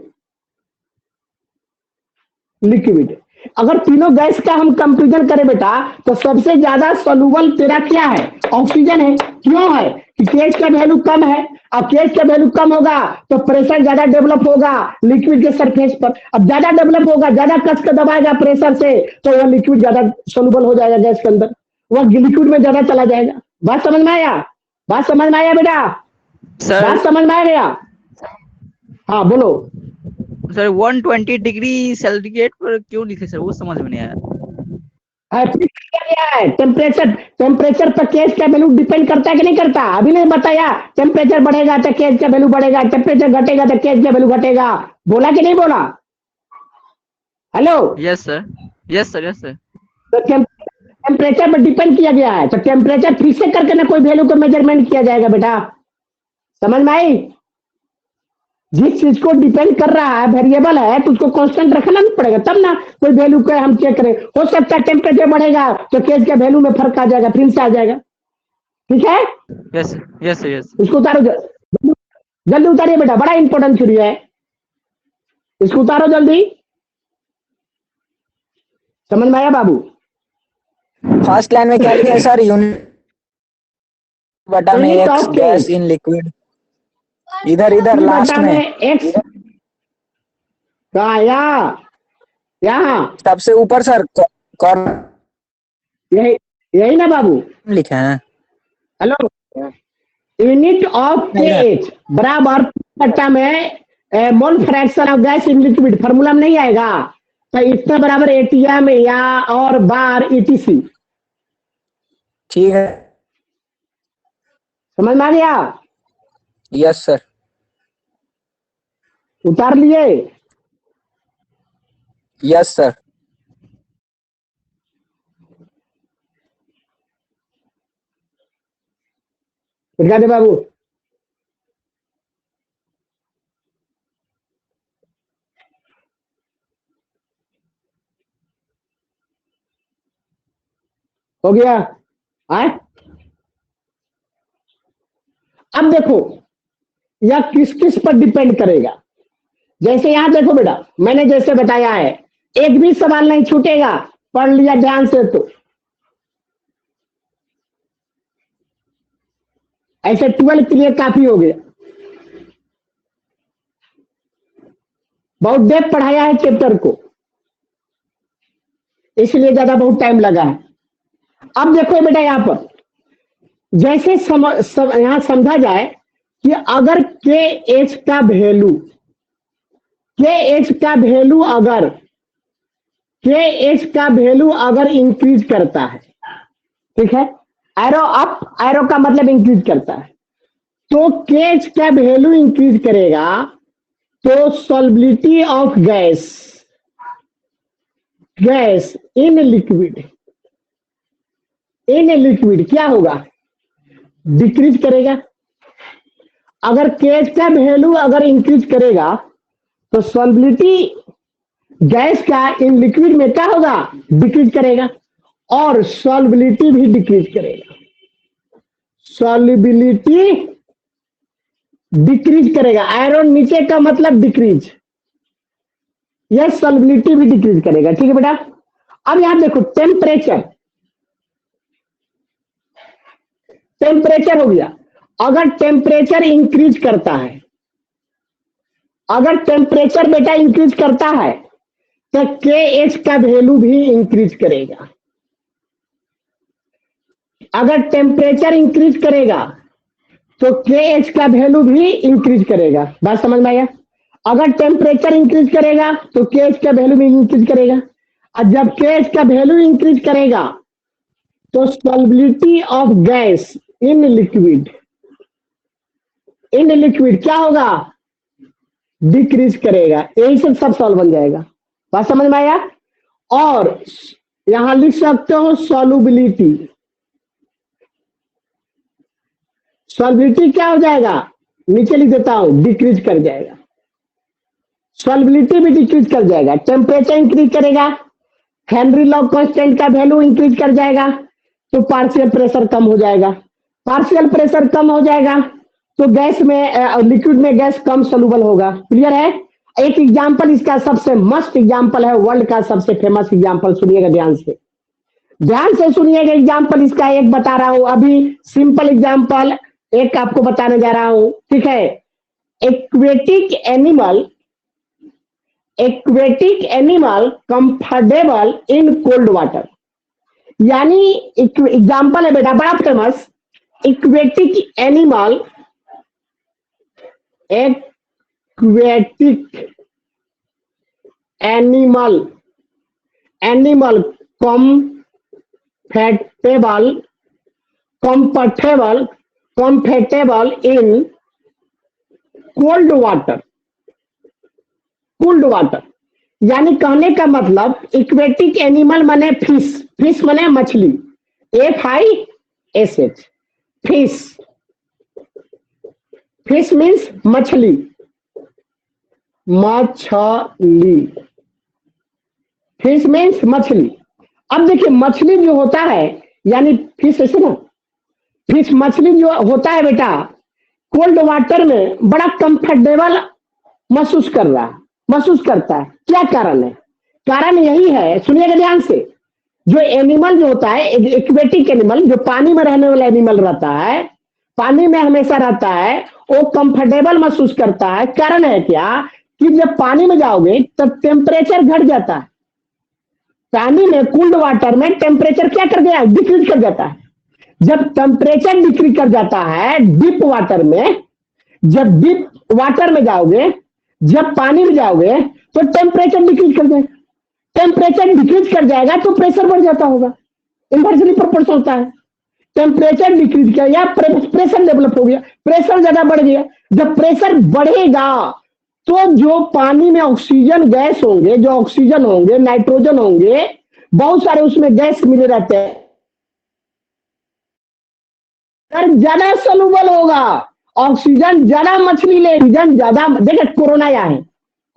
लिक्विड। अगर तीनों गैस का हम कंपेरिजन करें बेटा, तो सबसे ज्यादा सोलुबल तेरा क्या है, ऑक्सीजन है। क्यों है कि केएच का वैल्यू कम है, अब केएच का वैल्यू कम होगा तो प्रेशर ज्यादा डेवलप होगा लिक्विड के सरफेस पर। अब ज्यादा डेवलप होगा, ज्यादा कस के दबाएगा प्रेशर से, तो वह लिक्विड ज्यादा सोलुबल हो जाएगा गैस के अंदर, वह लिक्विड में ज्यादा चला जाएगा। बात समझ में आया? बात समझ में आया बेटा? सर बात समझ में आ गया? हाँ बोलो। सर 120 डिग्री सेल्सियस पर क्यों लिखे सर, वो समझ में नहीं आया। टेम्परेचर, टेम्परेचर पर केएच का वैल्यू डिपेंड करता है कि नहीं करता? अभी नहीं बताया? टेम्परेचर बढ़ेगा तो केएच का वैल्यू बढ़ेगा, टेम्परेचर घटेगा तो केएच का वैल्यू घटेगा। बोला कि नहीं बोला? Hello? Yes sir, yes sir, yes sir. तो टेम्परेचर पर डिपेंड किया गया है, तो टेम्परेचर फिक्स करके ना कोई वैल्यू को मेजरमेंट किया जाएगा बेटा। समझ में आई? जिस चीज को डिपेंड कर रहा है, वेरिएबल है, तो उसको कांस्टेंट रखना नहीं पड़ेगा, तब ना कोई वैल्यू को हम चेक करें। हो सकता है टेम्परेचर बढ़ेगा तो केएच के वैल्यू में फर्क आ जाएगा, फिर से आ जाएगा, ठीक है। Yes yes yes. इसको उतारो, जल्दी उतारिए बेटा, बड़ा इंपॉर्टेंट थ्योरी है, इसको उतारो जल्दी। समझ में आया बाबू? फर्स्ट लाइन में क्या लिखा है सर? यूनिट बटा में Unit x of gas K। In liquid. इधर लास्ट बटा में एक्स कहा? यहाँ सबसे ऊपर सर कॉर्नर यही, यही ना बाबू लिखे हैं। हेलो, यूनिट ऑफ केएच बराबर बटा में mole fraction of gas in liquid, formula में नहीं आएगा तो इतना बराबर एटीएम या और बार ईटीसी। ठीक है, समझ में आ गया? Yes sir. उतार लिए? Yes sir. दिखा दे बाबू। हो गया? आए? अब देखो यह किस किस पर डिपेंड करेगा। जैसे यहां देखो बेटा, मैंने जैसे बताया है, एक भी सवाल नहीं छूटेगा, पढ़ लिया ध्यान से तो ऐसे 12 के लिए काफी हो गया। बहुत डेप पढ़ाया है चैप्टर को, इसलिए ज्यादा बहुत टाइम लगा है। अब देखो बेटा यहां पर जैसे यहां समझा जाए कि अगर के एच का वैल्यू, अगर इंक्रीज करता है, ठीक है, एरो अप, एरो का मतलब इंक्रीज करता है, तो के एच का वैल्यू इंक्रीज करेगा तो solubility of gas in liquid क्या होगा? डिक्रीज करेगा। अगर केएच का वैल्यू अगर इंक्रीज करेगा तो सॉल्युबिलिटी गैस का इन लिक्विड में क्या होगा? डिक्रीज करेगा, और सॉल्युबिलिटी भी डिक्रीज करेगा। सॉल्युबिलिटी डिक्रीज करेगा, आयरन नीचे का मतलब डिक्रीज, यह सॉल्युबिलिटी भी डिक्रीज करेगा, ठीक है बेटा। अब यहां देखो टेम्परेचर हो गया। अगर टेम्परेचर इंक्रीज करता है, अगर टेम्परेचर बेटा इंक्रीज करता है तो के एच का वैल्यू भी इंक्रीज करेगा। अगर टेम्परेचर इंक्रीज करेगा तो के एच का वैल्यू भी इंक्रीज करेगा। बात समझ में आया? अगर टेम्परेचर इंक्रीज करेगा तो के एच का वैल्यू भी इंक्रीज करेगा, और जब के एच का वैल्यू इंक्रीज करेगा तो solubility of gas in liquid क्या होगा? डिक्रीज करेगा। यही से सब सॉल्व बन जाएगा। बात समझ में आया? और यहां लिख सकते हो सॉल्बिलिटी क्या हो जाएगा, नीचे लिख देता हूं, डिक्रीज कर जाएगा, सॉल्बिलिटी भी डिक्रीज कर जाएगा, टेम्परेचर इंक्रीज करेगा, हेनरी लॉ कांस्टेंट का वैल्यू इंक्रीज कर जाएगा, तो पार्शियल प्रेशर कम हो जाएगा, पार्शियल प्रेशर कम हो जाएगा तो गैस में लिक्विड में गैस कम सोलूबल होगा। क्लियर है। एक एग्जांपल इसका सबसे मस्त एग्जांपल है, वर्ल्ड का सबसे फेमस एग्जांपल, सुनिएगा ध्यान से, ध्यान से सुनिएगा एग्जांपल इसका एक बता रहा हूं अभी, सिंपल एग्जांपल एक आपको बताने जा रहा हूं, ठीक है। Aquatic animal, aquatic animal comfortable in cold water, यानी एग्जांपल है बेटा बड़ा famous, aquatic animal, aquatic animal, animal comfortable, comfortable, comfortable in cold water, cold water, यानी कहने का मतलब इक्वेटिक एनिमल माने फिश, फिश माने मछली, FISH, फिश, फिश मीन्स मछली, मछली, फिश मीन्स मछली। अब देखिए मछली जो होता है, यानी फिश ऐसे ना, फिश मछली जो होता है बेटा, कोल्ड वाटर में बड़ा कंफर्टेबल महसूस कर रहा है, महसूस करता है। क्या कारण है, कारण यही है, सुनिएगा ध्यान से, जो एनिमल जो होता है, एक्वेटिक एनिमल, जो पानी में रहने वाला एनिमल रहता है, पानी में हमेशा रहता है, वो कंफर्टेबल महसूस करता है। कारण है क्या, कि जब पानी में जाओगे तब टेम्परेचर घट जाता है, पानी में कोल्ड वाटर में टेम्परेचर क्या कर गया, डिक्रीज कर जाता है। जब टेम्परेचर डिक्रीज कर जाता है डीप वाटर में, जब डीप वाटर में जाओगे, जब पानी में जाओगे तो टेम्परेचर डिक्रीज कर जाएगा, टेम्परेचर डिक्रीज कर जाएगा तो प्रेशर बढ़ जाता होगा, इन्वर्सली प्रोपोर्शनल होता है। टेम्परेचर डिक्रीज किया या प्रेशर डेवलप हो गया, प्रेशर ज्यादा बढ़ गया, जब प्रेशर बढ़ेगा तो जो पानी में ऑक्सीजन गैस होंगे, जो ऑक्सीजन होंगे, नाइट्रोजन होंगे, बहुत सारे उसमें गैस मिले रहते हैं, ज्यादा सोलूबल होगा, ऑक्सीजन ज्यादा मछली ले, ऑक्सीजन ज्यादा। देखिए कोरोना या है,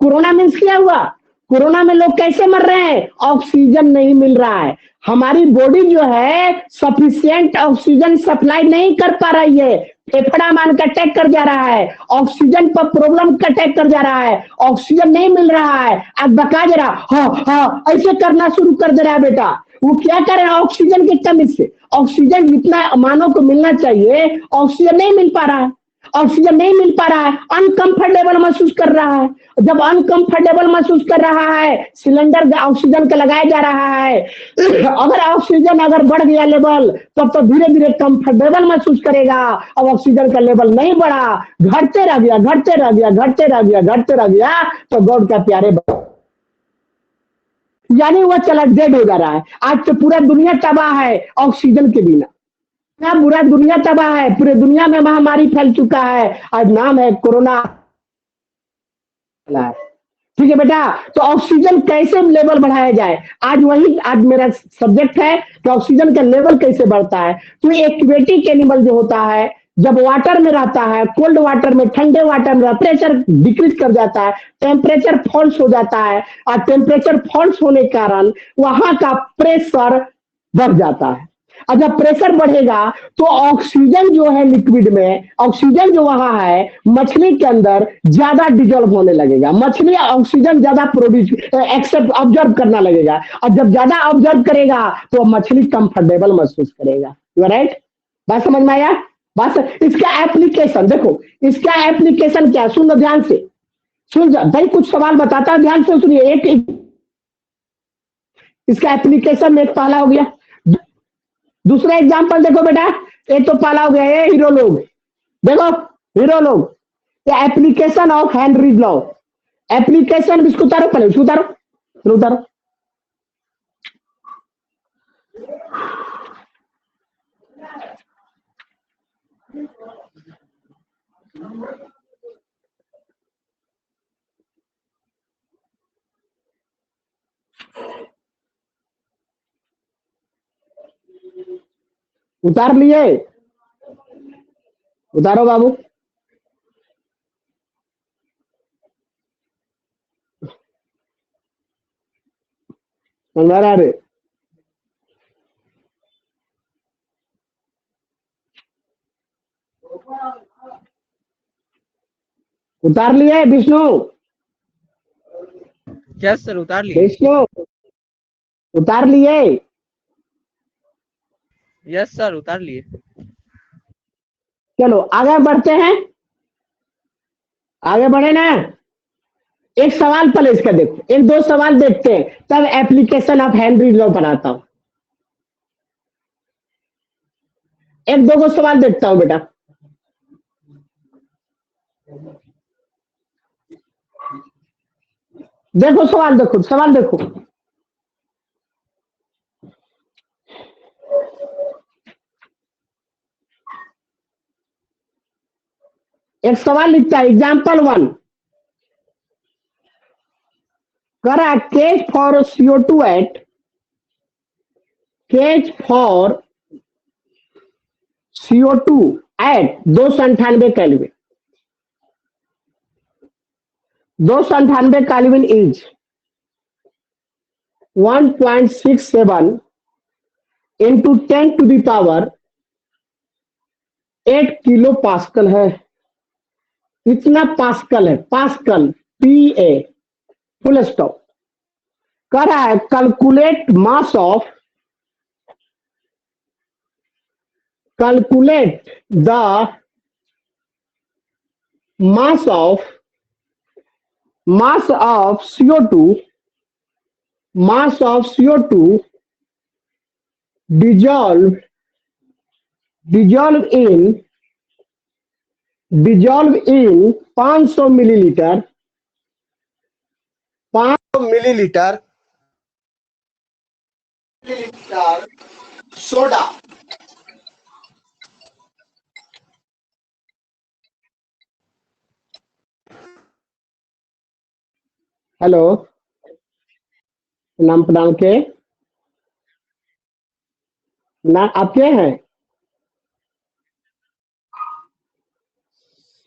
कोरोना मीन्स क्या हुआ, कोरोना में लोग कैसे मर रहे हैं, ऑक्सीजन नहीं मिल रहा है, हमारी बॉडी जो है सफिशिएंट ऑक्सीजन सप्लाई नहीं कर पा रही है, फेफड़ा मान का अटैक कर जा रहा है, ऑक्सीजन पर प्रॉब्लम का अटैक कर जा रहा है, ऑक्सीजन नहीं मिल रहा है, अब बका दे रहा, हाँ हाँ ऐसे करना शुरू कर दे रहा है बेटा, वो क्या कर रहा है, ऑक्सीजन की कमी से, ऑक्सीजन जितना मानव को मिलना चाहिए ऑक्सीजन नहीं मिल पा रहा है, ऑक्सीजन नहीं मिल पा रहा है, अनकंफर्टेबल महसूस कर रहा है, जब अनकंफर्टेबल महसूस कर रहा है, सिलेंडर ऑक्सीजन का लगाया जा रहा है, अगर ऑक्सीजन अगर बढ़ गया लेवल तब तो धीरे धीरे कंफर्टेबल महसूस करेगा, अब ऑक्सीजन का लेवल नहीं बढ़ा, घटते रह गया, घटते रह गया, घटते रह गया, घटते रह गया, तो गॉड का प्यारे, यानी वह चला डेड हो जा रहा है। आज तो पूरा दुनिया तबाह है ऑक्सीजन के बिना, ना पूरा दुनिया तबाह है, पूरे दुनिया में महामारी फैल चुका है, आज नाम है कोरोना। ठीक है बेटा, तो ऑक्सीजन कैसे लेवल बढ़ाया जाए, आज वही आज मेरा सब्जेक्ट है कि ऑक्सीजन का लेवल कैसे बढ़ता है। तो एक्वेटिक एनिमल जो होता है, जब वाटर में रहता है, कोल्ड वाटर में, ठंडे वाटर में, टेम्परेचर डिक्रीज कर जाता है, टेम्परेचर फॉल्स हो जाता है, और टेम्परेचर फॉल्स होने के कारण वहां का प्रेशर बढ़ जाता है, और जब प्रेशर बढ़ेगा तो ऑक्सीजन जो है लिक्विड में, ऑक्सीजन जो वहां है मछली के अंदर ज्यादा डिजोल्व होने लगेगा, मछली ऑक्सीजन ज्यादा प्रोड्यूस एक्सेप्ट ऑब्जर्व करना लगेगा, और जब ज्यादा ऑब्जर्व करेगा तो मछली कंफर्टेबल महसूस करेगा। यू राइट, बात समझ में आया, बस इसका एप्लीकेशन देखो, इसका एप्लीकेशन क्या, सुन लो ध्यान से, सुन भाई कुछ सवाल बताता है, ध्यान से सुनिए। एक इसका एप्लीकेशन में एक पहला हो गया, दूसरा एग्जांपल देखो बेटा, एक तो पहला हो गया ये हीरो लोग, देखो हीरो लोग, ये application of Henry's law, application इसको उतारो, पहले इसको उतारो, फिर उतारो, उतार लिए, उतारो बाबू। अंदर आ रहे। उतार लिए विष्णु? यस सर, उतार लिए। विष्णु उतार लिए? यस सर, उतार लिए। चलो आगे बढ़ते हैं, आगे बढ़े ना। एक सवाल पहले इसका देखो, एक दो सवाल देखते हैं, तब एप्लीकेशन ऑफ हेनरी लॉ बनाता हूं। एक दो को सवाल देखता हूं बेटा। देखो सवाल, देखो सवाल देखो। एक सवाल लिखता है एग्जाम्पल 1, करा KH for CO2 at KH for CO2 at 298 kelvin. 298 kelvin is 1.67 into 10 to the power 8 kilo pascal है। इतना पास्कल है, पास्कल PA फुल स्टॉप। कर रहा है calculate mass of, calculate the mass of CO2, mass of CO2 dissolve in 500 millilitre, 500 millilitre soda. Hello, नाम प्रणाम के ना आपके हैं?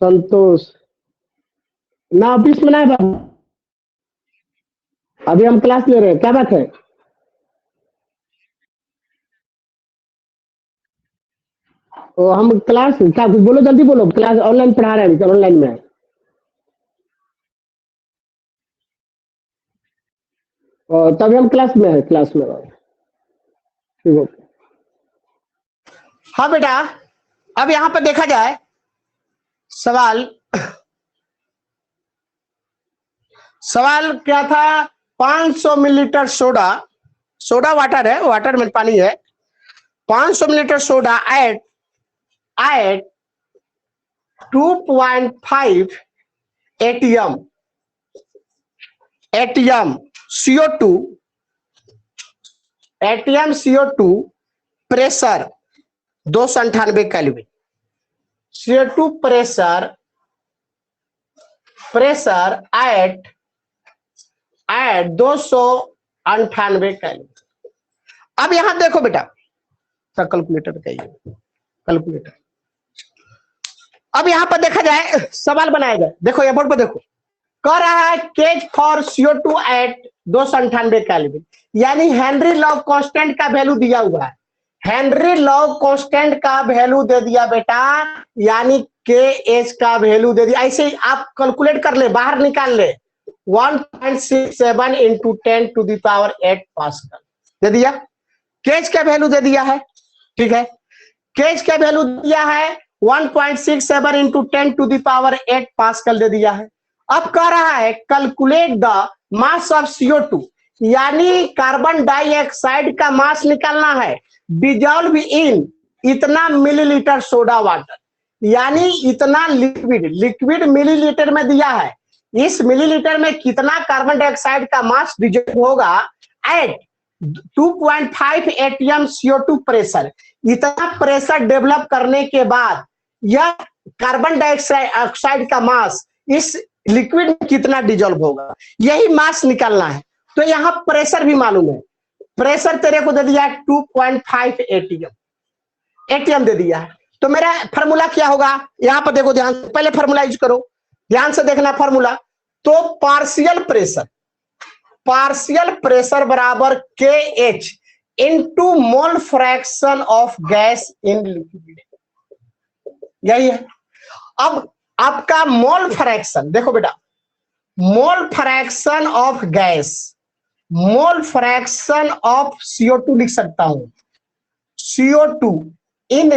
संतोष ना ऑफिस में ना है बाबू, अभी हम क्लास ले रहे हैं, क्या बात है? ओ हम क्लास, क्या कुछ बोलो, जल्दी बोलो, क्लास ऑनलाइन पढ़ा रहे हैं, ऑनलाइन में है। और तभी हम क्लास में है, क्लास में है। ठीक है। हाँ बेटा, अब यहाँ पर देखा जाए सवाल, सवाल क्या था? 500 मिलीलीटर सोडा, सोडा वाटर है, वाटर में पानी है। 500 millilitre soda at 2.5 ATM CO2 pressure 298 kelvin. CO2 pressure at 298 kelvin. अब यहां देखो बेटा, कैलकुलेटर कहिए, कैलकुलेटर। अब यहां पर देखा जाए, सवाल बनाया जाए, देखो ये बोर्ड पर देखो, कह रहा है KH for CO2 at 298 kelvin, यानी हेनरी लॉ कांस्टेंट का वैल्यू दिया हुआ है। हेनरी लॉ कांस्टेंट का वैल्यू दे दिया बेटा, यानी KH का वैल्यू दे दिया। ऐसे ही आप कैलकुलेट कर ले, बाहर निकाल ले, 1.67 into 10 to the power 8 pascal दे दिया। केज का वैल्यू दे दिया है, ठीक है, केज का वैल्यू दिया है 1.67 into 10 to the power 8 pascal दे दिया है। अब कह रहा है calculate the mass of CO2, यानी कार्बन डाइऑक्साइड का मास निकालना है, डिजॉल्व इन इतना मिलीलीटर सोडा वाटर, यानी इतना लिक्विड मिलीलीटर में दिया है। इस मिलीलीटर में कितना कार्बन डाइऑक्साइड का मास डिजॉल्व होगा एट 2.5 ATM CO2 प्रेशर। इतना प्रेशर डेवलप करने के बाद यह कार्बन डाइऑक्साइड का मास इस लिक्विड में कितना डिजॉल्व होगा, यही मास निकालना है। तो यहां प्रेशर भी मालूम है, प्रेशर तेरे को दे दिया है 2.5 ATM दे दिया है। तो मेरा फॉर्मूला क्या होगा, यहां पर देखो ध्यान से, पहले फॉर्मूला यूज करो, ध्यान से देखना फॉर्मूला। तो पार्शियल प्रेशर बराबर के H into mole fraction of gas in liquid, यही है। अब आपका मोल फ्रैक्शन देखो बेटा, मोल fraction of gas, mole fraction of CO2 लिख सकता हूं, CO2 इन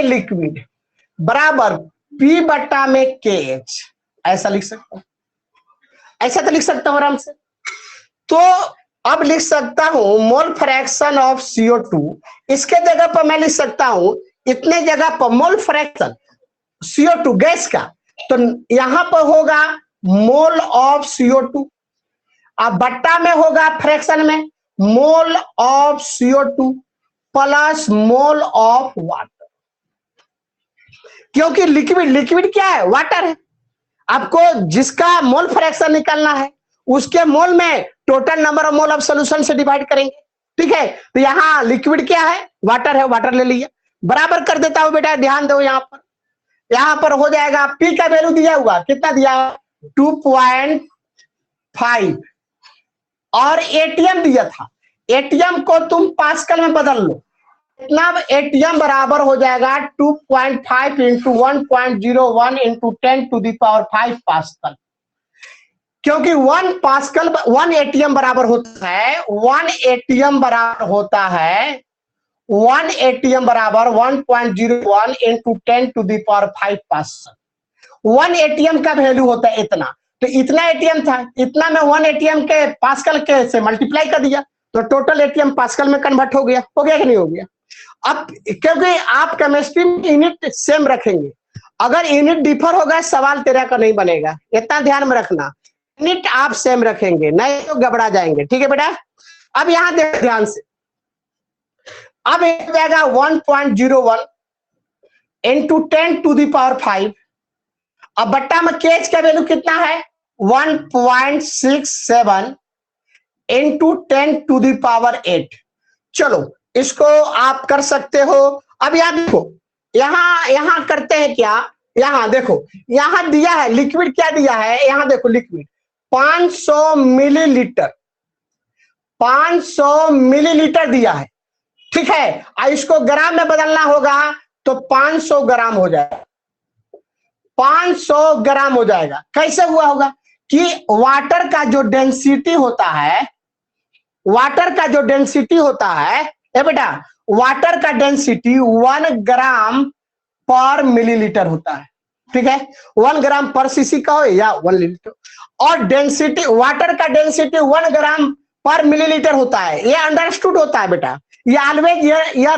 लिक्विड बराबर P बटा में KH, ऐसा लिख सकता हूं, ऐसा तो लिख सकता हूं आराम से। तो अब लिख सकता हूं मोल फ्रैक्शन ऑफ CO2, इसके जगह पर मैं लिख सकता हूं इतने जगह पर मोल फ्रैक्शन CO2 गैस का, तो यहां पर होगा मोल ऑफ CO2, अब बट्टा में होगा फ्रैक्शन में mole of CO2 plus mole of water, क्योंकि लिक्विड क्या है, वाटर है। आपको जिसका मोल फ्रैक्शन निकालना है उसके मोल में total number of mole of solution से डिवाइड करेंगे, ठीक है। तो यहाँ लिक्विड क्या है, वाटर है, वाटर ले लिया, बराबर कर देता हूं बेटा, ध्यान दो यहां पर हो जाएगा P का वैल्यू दिया हुआ, कितना दिया 2.5 और एटीएम दिया था, एटीएम को तुम पास्कल में बदल लो, इतना एटीएम बराबर हो जाएगा 2.5 इंटू 1.01 इंटू 10⁵ पास्कल, क्योंकि 1 एटीएम बराबर होता है 1 एटीएम बराबर होता है 1 एटीएम बराबर 1.01 इंटू 10⁵ पास्कल। 1 एटीएम का वैल्यू होता है इतना, तो इतना एटीएम था, इतना में 1 एटीएम के पास्कल के से मल्टीप्लाई कर दिया, तो टोटल एटीएम पास्कल में कन्वर्ट हो गया कि नहीं हो गया। अब क्योंकि आप केमिस्ट्री में यूनिट सेम रखेंगे, अगर यूनिट डिफर होगा सवाल तेरा का नहीं बनेगा, इतना ध्यान में रखना, यूनिट आप सेम रखेंगे नहीं तो गड़बड़ा जाएंगे, ठीक है बेटा। अब यहां देखो ध्यान से, अब एक जाएगा 1.01 इंटू 10⁵, अब बट्टा में केज का वैल्यू कितना है 1.67 इंटू 10⁸। चलो इसको आप कर सकते हो। अब यहां देखो, यहां करते हैं क्या, यहां देखो, यहां दिया है लिक्विड, क्या दिया है, यहां देखो लिक्विड 500 मिलीलीटर, 500 मिलीलीटर दिया है, ठीक है। इसको ग्राम में बदलना होगा तो 500 ग्राम हो जाएगा, 500 ग्राम हो जाएगा। कैसे हुआ होगा कि वाटर का जो डेंसिटी होता है, वाटर का जो डेंसिटी होता है ए बेटा, वाटर का डेंसिटी 1 ग्राम पर मिलीलीटर होता है, ठीक है, 1 ग्राम पर सीसी का हो या 1 लीटर, और डेंसिटी वाटर का डेंसिटी 1 ग्राम पर मिलीलीटर होता है, ये अंडरस्टूड होता है बेटा, ये ऑलवेज ये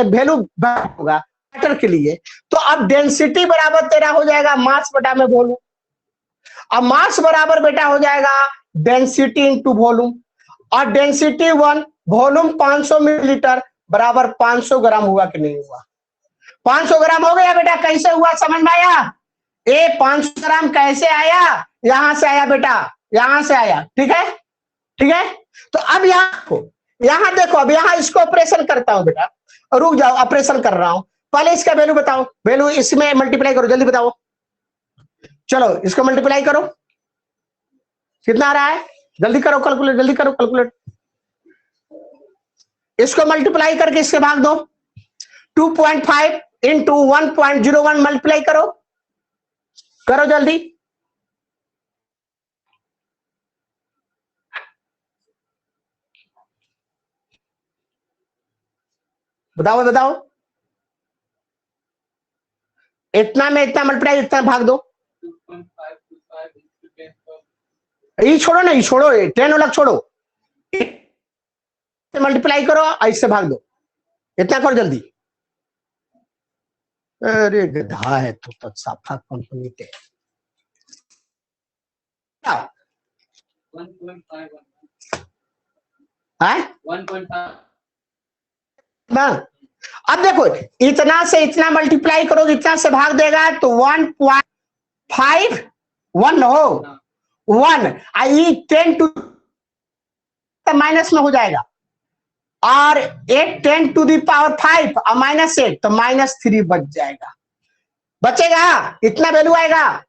वैल्यू होगा वाटर के लिए। तो अब डेंसिटी बराबर तेरा हो जाएगा मास बटा में वॉल्यूम, अब मास बराबर बेटा हो जाएगा डेंसिटी इंटू वॉल्यूम, और डेंसिटी 1, वॉल्यूम 500 मिलीलीटर बराबर 500 ग्राम हुआ कि नहीं हुआ, 500 ग्राम हो गया बेटा। कैसे हुआ समझ में आया, 500 ग्राम कैसे आया, यहां से आया बेटा, यहां से आया, ठीक है, ठीक है। तो अब यहां देखो, अब यहां इसको ऑपरेशन करता हूं बेटा, रुक जाओ ऑपरेशन कर रहा हूं, पहले इसका वैल्यू बताओ, वैल्यू इसमें मल्टीप्लाई करो, जल्दी बताओ, चलो इसको मल्टीप्लाई करो, कितना आ रहा है, जल्दी करो कैलकुलेट, जल्दी करो कैलकुलेट, इसको मल्टीप्लाई करके इससे भाग दो, 2.5 इंटू 1.01 मल्टीप्लाई करो, करो जल्दी, बताओ बताओ, इतना में इतना मल्टीप्लाई, इतना भाग दो, ये छोड़ो ना, ये छोड़ो, 10 अलग छोड़ो, मल्टीप्लाई करो, ऐसे भाग दो, इतना करो जल्दी। अरे गधा है तो साफा कंपनी के, 1.5। अब देखो इतना से इतना मल्टीप्लाई करोगे, इतना से भाग देगा तो 1.5 1 हो 1, आई 10 टू माइनस में हो जाएगा, और 8 10⁵ और -8 तो -3 बच जाएगा, बचेगा, इतना वैल्यू आएगा,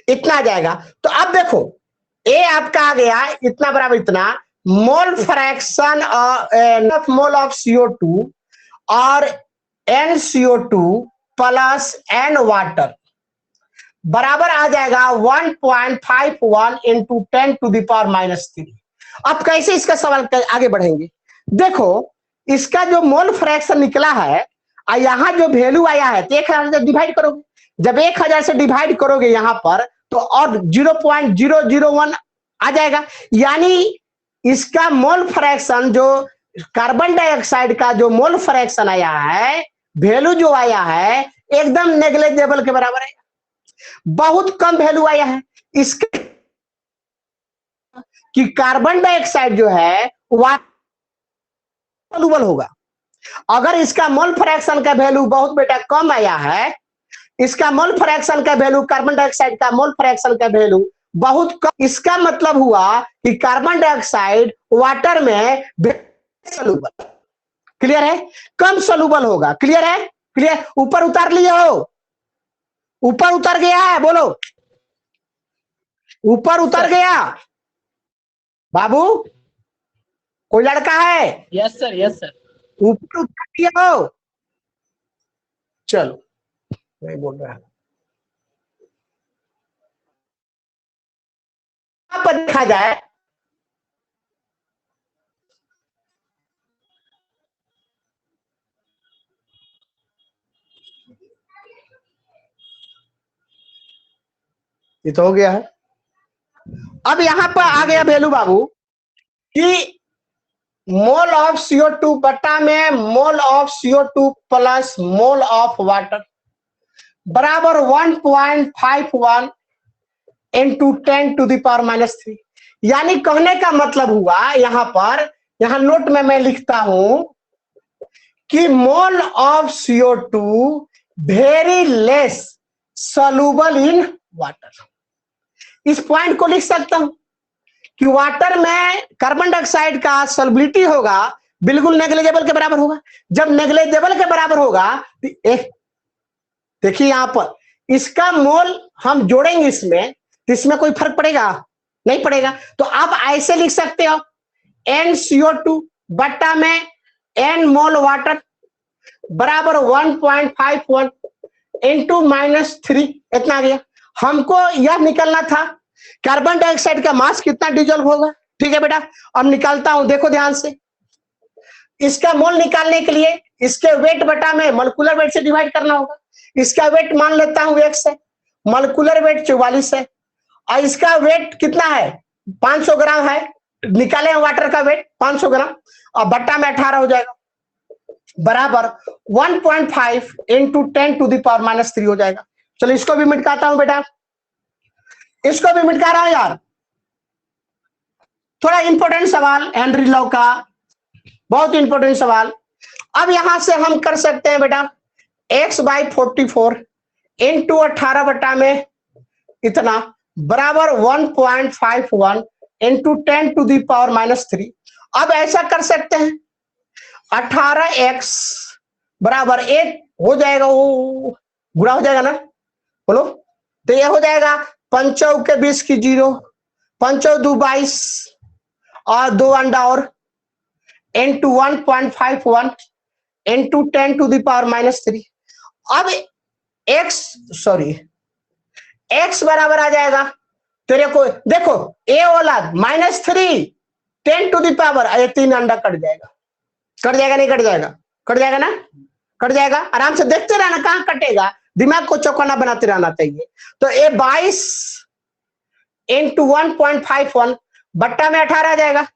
इतना आ जाएगा। तो अब देखो ए आपका आ गया इतना बराबर इतना, मोल fraction of mole of CO2 और NCO2 प्लस N वाटर बराबर आ जाएगा 1.51 इंटू 10⁻⁻3। अब कैसे इसका सवाल आगे बढ़ेंगे, देखो इसका जो मोल फ्रैक्शन निकला है और यहाँ जो वैल्यू आया है तो 1000 से डिवाइड करोगे, जब 1000 से डिवाइड करोगे यहाँ पर तो और 0.001 आ जाएगा, यानी इसका मोल फ्रैक्शन जो कार्बन डाइऑक्साइड का जो मोल फ्रैक्शन आया है, वैल्यू जो आया है एकदम नेग्लिजिबल के बराबर है, बहुत कम वैल्यू आया है इसके, कि कार्बन डाइऑक्साइड जो है वह सॉल्युबल होगा। अगर इसका मोल फ्रैक्शन का वैल्यू बहुत बेटा कम आया है, इसका मोल फ्रैक्शन का वैल्यू कार्बन डाइऑक्साइड का मोल फ्रैक्शन का वैल्यू बहुत कम, इसका मतलब हुआ कि कार्बन डाइऑक्साइड वाटर में सॉल्युबल, क्लियर है, कम सॉल्युबल होगा, क्लियर है, क्लियर, ऊपर उतार लिए हो, ऊपर उतर गया है, बोलो ऊपर उतर गया बाबू, कोई लड़का है, यस सर, यस सर। ऊपर उतर गया हो, चलो नहीं बोल रहा, यहां पर देखा जाए ये तो हो गया है। अब यहां पर आ गया वैल्यू बाबू कि मोल ऑफ CO2 बट्टा में mole of CO2 plus mole of water बराबर 1.51 इंटू 10⁻⁻3, यानी कहने का मतलब हुआ यहां पर, यहां नोट में मैं लिखता हूं कि mole of CO2 very less soluble in water, इस पॉइंट को लिख सकता हूं कि वाटर में कार्बन डाइऑक्साइड का सॉल्युबिलिटी होगा बिल्कुल नेग्लिजिबल के बराबर होगा, जब नेग्लिजिबल के बराबर होगा देखिए यहां पर इसका मोल हम जोड़ेंगे इसमें तो इसमें कोई फर्क पड़ेगा नहीं पड़ेगा, तो आप ऐसे लिख सकते हो NCO2 बट्टा में N मोल वाटर बराबर 1.51 इंटू -3, इतना आ गया। हमको यह निकलना था कार्बन डाइऑक्साइड का मास कितना डिजोल्व होगा, ठीक है बेटा, अब निकालता हूं, देखो ध्यान से, इसका मोल निकालने के लिए इसके वेट बटा में मॉलिक्यूलर वेट से डिवाइड करना होगा, इसका वेट मान लेता हूं 1 है, मॉलिक्यूलर वेट 44 है और इसका वेट कितना है 500 ग्राम है, निकाले वाटर का वेट 500 ग्राम और बट्टा में 18 हो जाएगा बराबर 1.5 इंटू 10⁻⁻3 हो जाएगा। चलो इसको भी मिटकाता हूं बेटा, इसको भी मिटका रहा हूं यार, थोड़ा इंपॉर्टेंट सवाल हेनरी लॉ का, बहुत इंपॉर्टेंट सवाल। अब यहां से हम कर सकते हैं बेटा x/44 इंटू 18 बटा में इतना बराबर 1.51 इंटू 10⁻⁻3। अब ऐसा कर सकते हैं 18x बराबर 1 हो जाएगा, वो गुणा हो जाएगा ना, बोलो, तो ये हो जाएगा 5 के 20 की 0, 5 2 22 और 2 अंडा और इंटू 1.51 इंटू 10⁻⁻3। अब x बराबर आ जाएगा, तेरे को देखो ए औलाद -3 10⁻, ये 3 अंडा कट जाएगा, कट जाएगा नहीं कट जाएगा, कट जाएगा ना, कट जाएगा, आराम से देखते रहना कहां कटेगा, दिमाग को चौकन्ना बनाते रहना चाहिए। तो ये 22 इंटू 1.51 बट्टा में 18 आ जाएगा।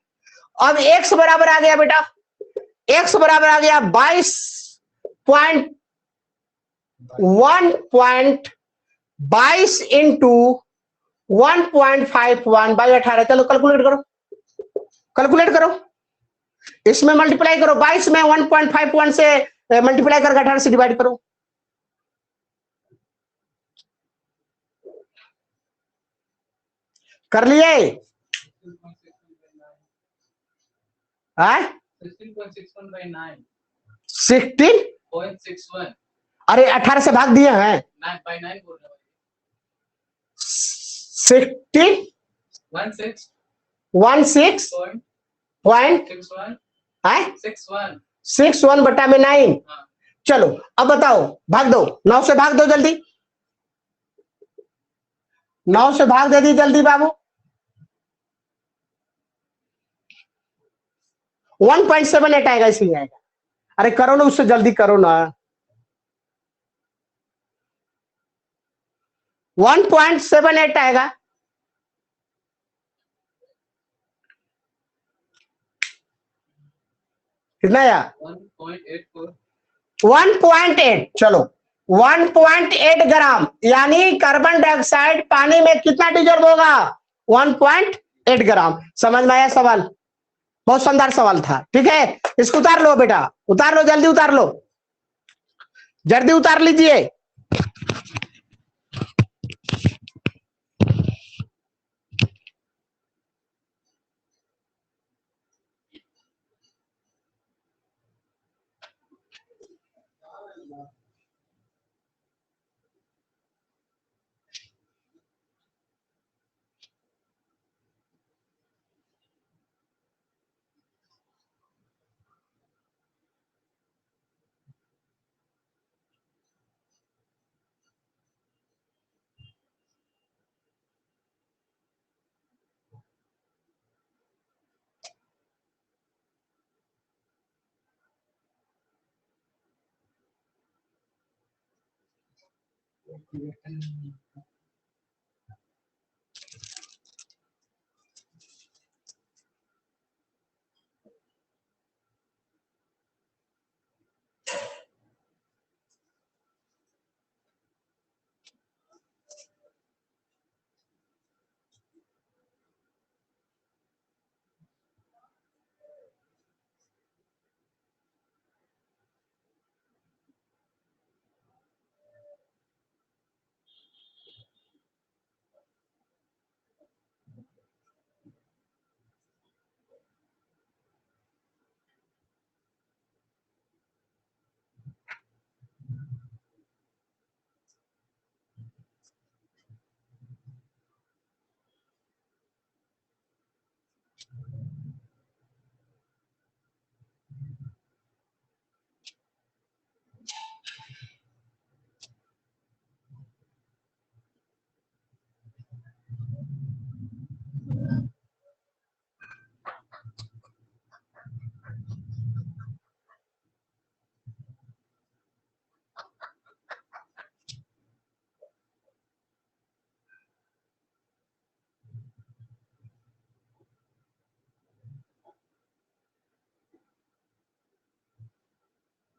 अब x बराबर आ गया बेटा, x बराबर आ गया 22 इंटू 1.51 बाई 18, चलो कैलकुलेट करो, कैलकुलेट करो, इसमें मल्टीप्लाई करो, 22 में 1.51 से मल्टीप्लाई करके 18 से डिवाइड करो, कर लिए 16.61 by 9. 16, 0.61. अरे 18 से भाग दिए हैं। 9 by 9 बोल रहा हूँ। 16 16 पॉइंट 61. है 61. 61 बटा में 9। हाँ। चलो अब बताओ, भाग दो, 9 से भाग दो जल्दी, 9 से भाग दे दी जल्दी बाबू। 1.78 आएगा, इसलिए आएगा। अरे करो ना, उससे जल्दी करो ना। 1.78 आएगा। कितना आया? 1.84. 1.8। चलो 1.8 ग्राम, यानी कार्बन डाइऑक्साइड पानी में कितना डिजॉल्व होगा? 1.8 ग्राम। समझ में आया सवाल? बहुत शानदार सवाल था। ठीक है, इसको उतार लो बेटा, उतार लो, जल्दी उतार लो, जल्दी उतार लीजिए।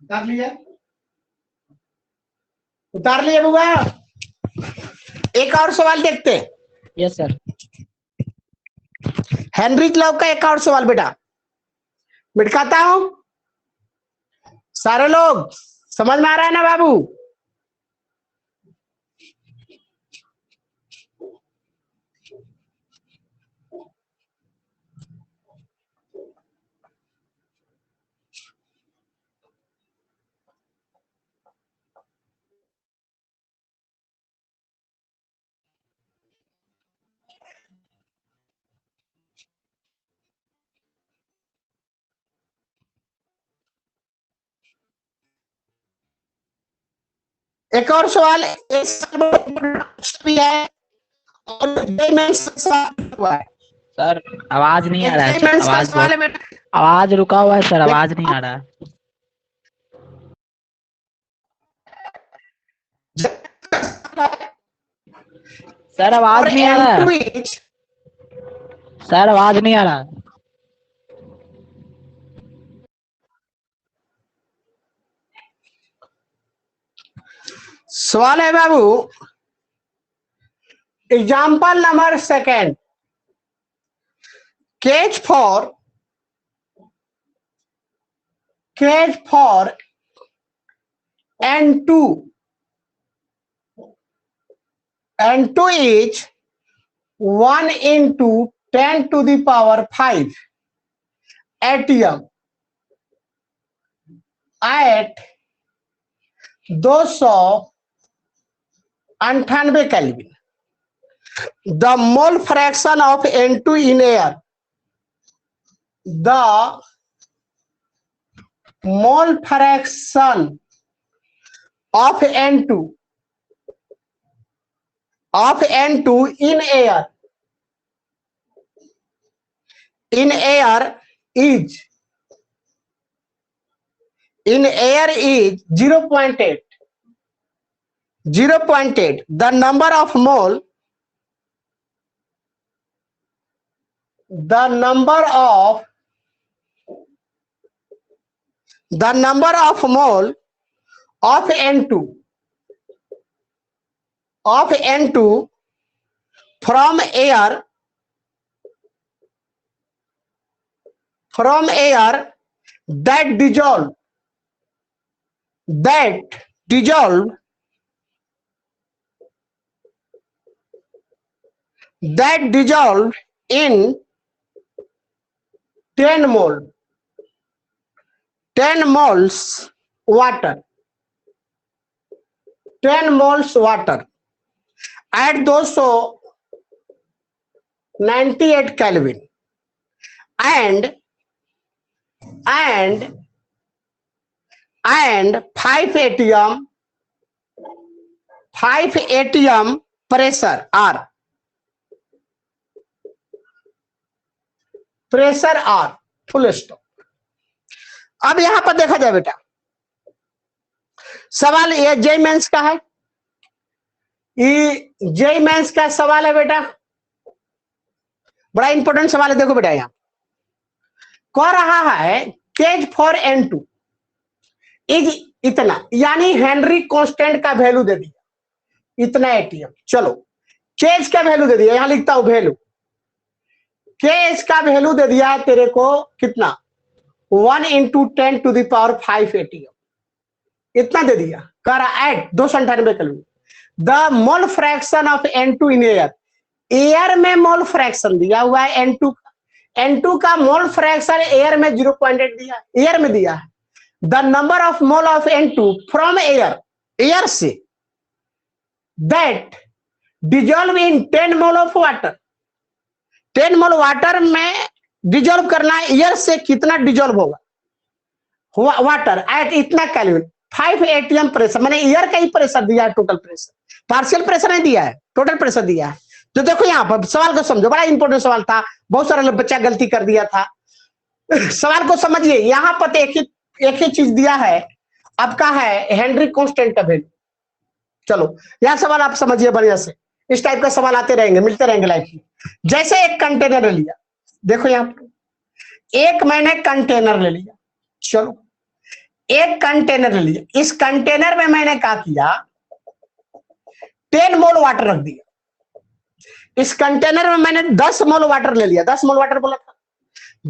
उतार लिया, उतार लिए बुआ। एक और सवाल देखते हैं। Yes sir. हेनरी क्लब का एक और सवाल बेटा, मिटकाता हूं। सारे लोग समझ में आ रहा है ना बाबू? एक और सवाल भी है और हुआ है। सर आवाज नहीं आ रहा है, Assignments का आवाज सवाल है बहुत, बेटा। आवाज रुका हुआ है सर, आवाज नहीं आ रहा है। सर आवाज नहीं आ रहा है, सर आवाज नहीं आ रहा है। सवाल है बाबू, example number second, case for N2 is 1 into 10 to the power 5 atm at 298 kelvin the mole fraction of N2 in air, the mole fraction of N2 in air is 0.8. The number of mole mole of N2 from air that dissolve in 10 moles water at 298 Kelvin and 5 atm pressure R, full stop. अब यहां पर देखा जाए बेटा, सवाल ये JEE mains का है, ये जेईई मेंस का सवाल है बेटा, बड़ा इंपॉर्टेंट सवाल है। देखो बेटा यहां कह रहा है केज फॉर N2 इज इतना, यानी हेनरी कांस्टेंट का वैल्यू दे दिया इतना एटीएम। चलो केज का वैल्यू दे दिया, यहां लिखता हूं वैल्यू, केज का वैल्यू दे दिया है तेरे को कितना 1 × 10⁵ एटीएम, इतना दे दिया। कह रहा at 298 kelvin the mole fraction of N2 in air, air में मोल फ्रैक्शन दिया हुआ है N2 का मोल फ्रैक्शन एयर में 0.8 दिया, एयर में दिया है। The number of mole of N2 from air say that dissolve in 10 mole of water, 10 mole water में डिजॉल्व करना है, एयर से कितना डिजॉल्व होगा वाटर एट इतना केल्विन, 5 atm प्रेशर, मैंने एयर का ही प्रेशर दिया है, टोटल प्रेशर, पार्शियल प्रेशर नहीं दिया है, टोटल प्रेशर दिया है। तो देखो यहाँ पर सवाल को समझो, बड़ा इंपॉर्टेंट सवाल था, बहुत सारा बच्चा गलती कर दिया था। सवाल को समझिए, यहाँ पर एक ही चीज दिया है आपका है हेनरी कांस्टेंट का वैल्यू। चलो यह सवाल आप समझिए बढ़िया से, इस टाइप का सवाल आते रहेंगे, मिलते रहेंगे लाइफ में। जैसे एक कंटेनर लिया, देखो यहाँ पर एक मैंने कंटेनर ले लिया, चलो एक कंटेनर ले लिया, इस कंटेनर में मैंने क्या किया 10 मोल वाटर रख दिया, इस कंटेनर में मैंने 10 मोल वाटर ले लिया, 10 मोल वाटर बोला था,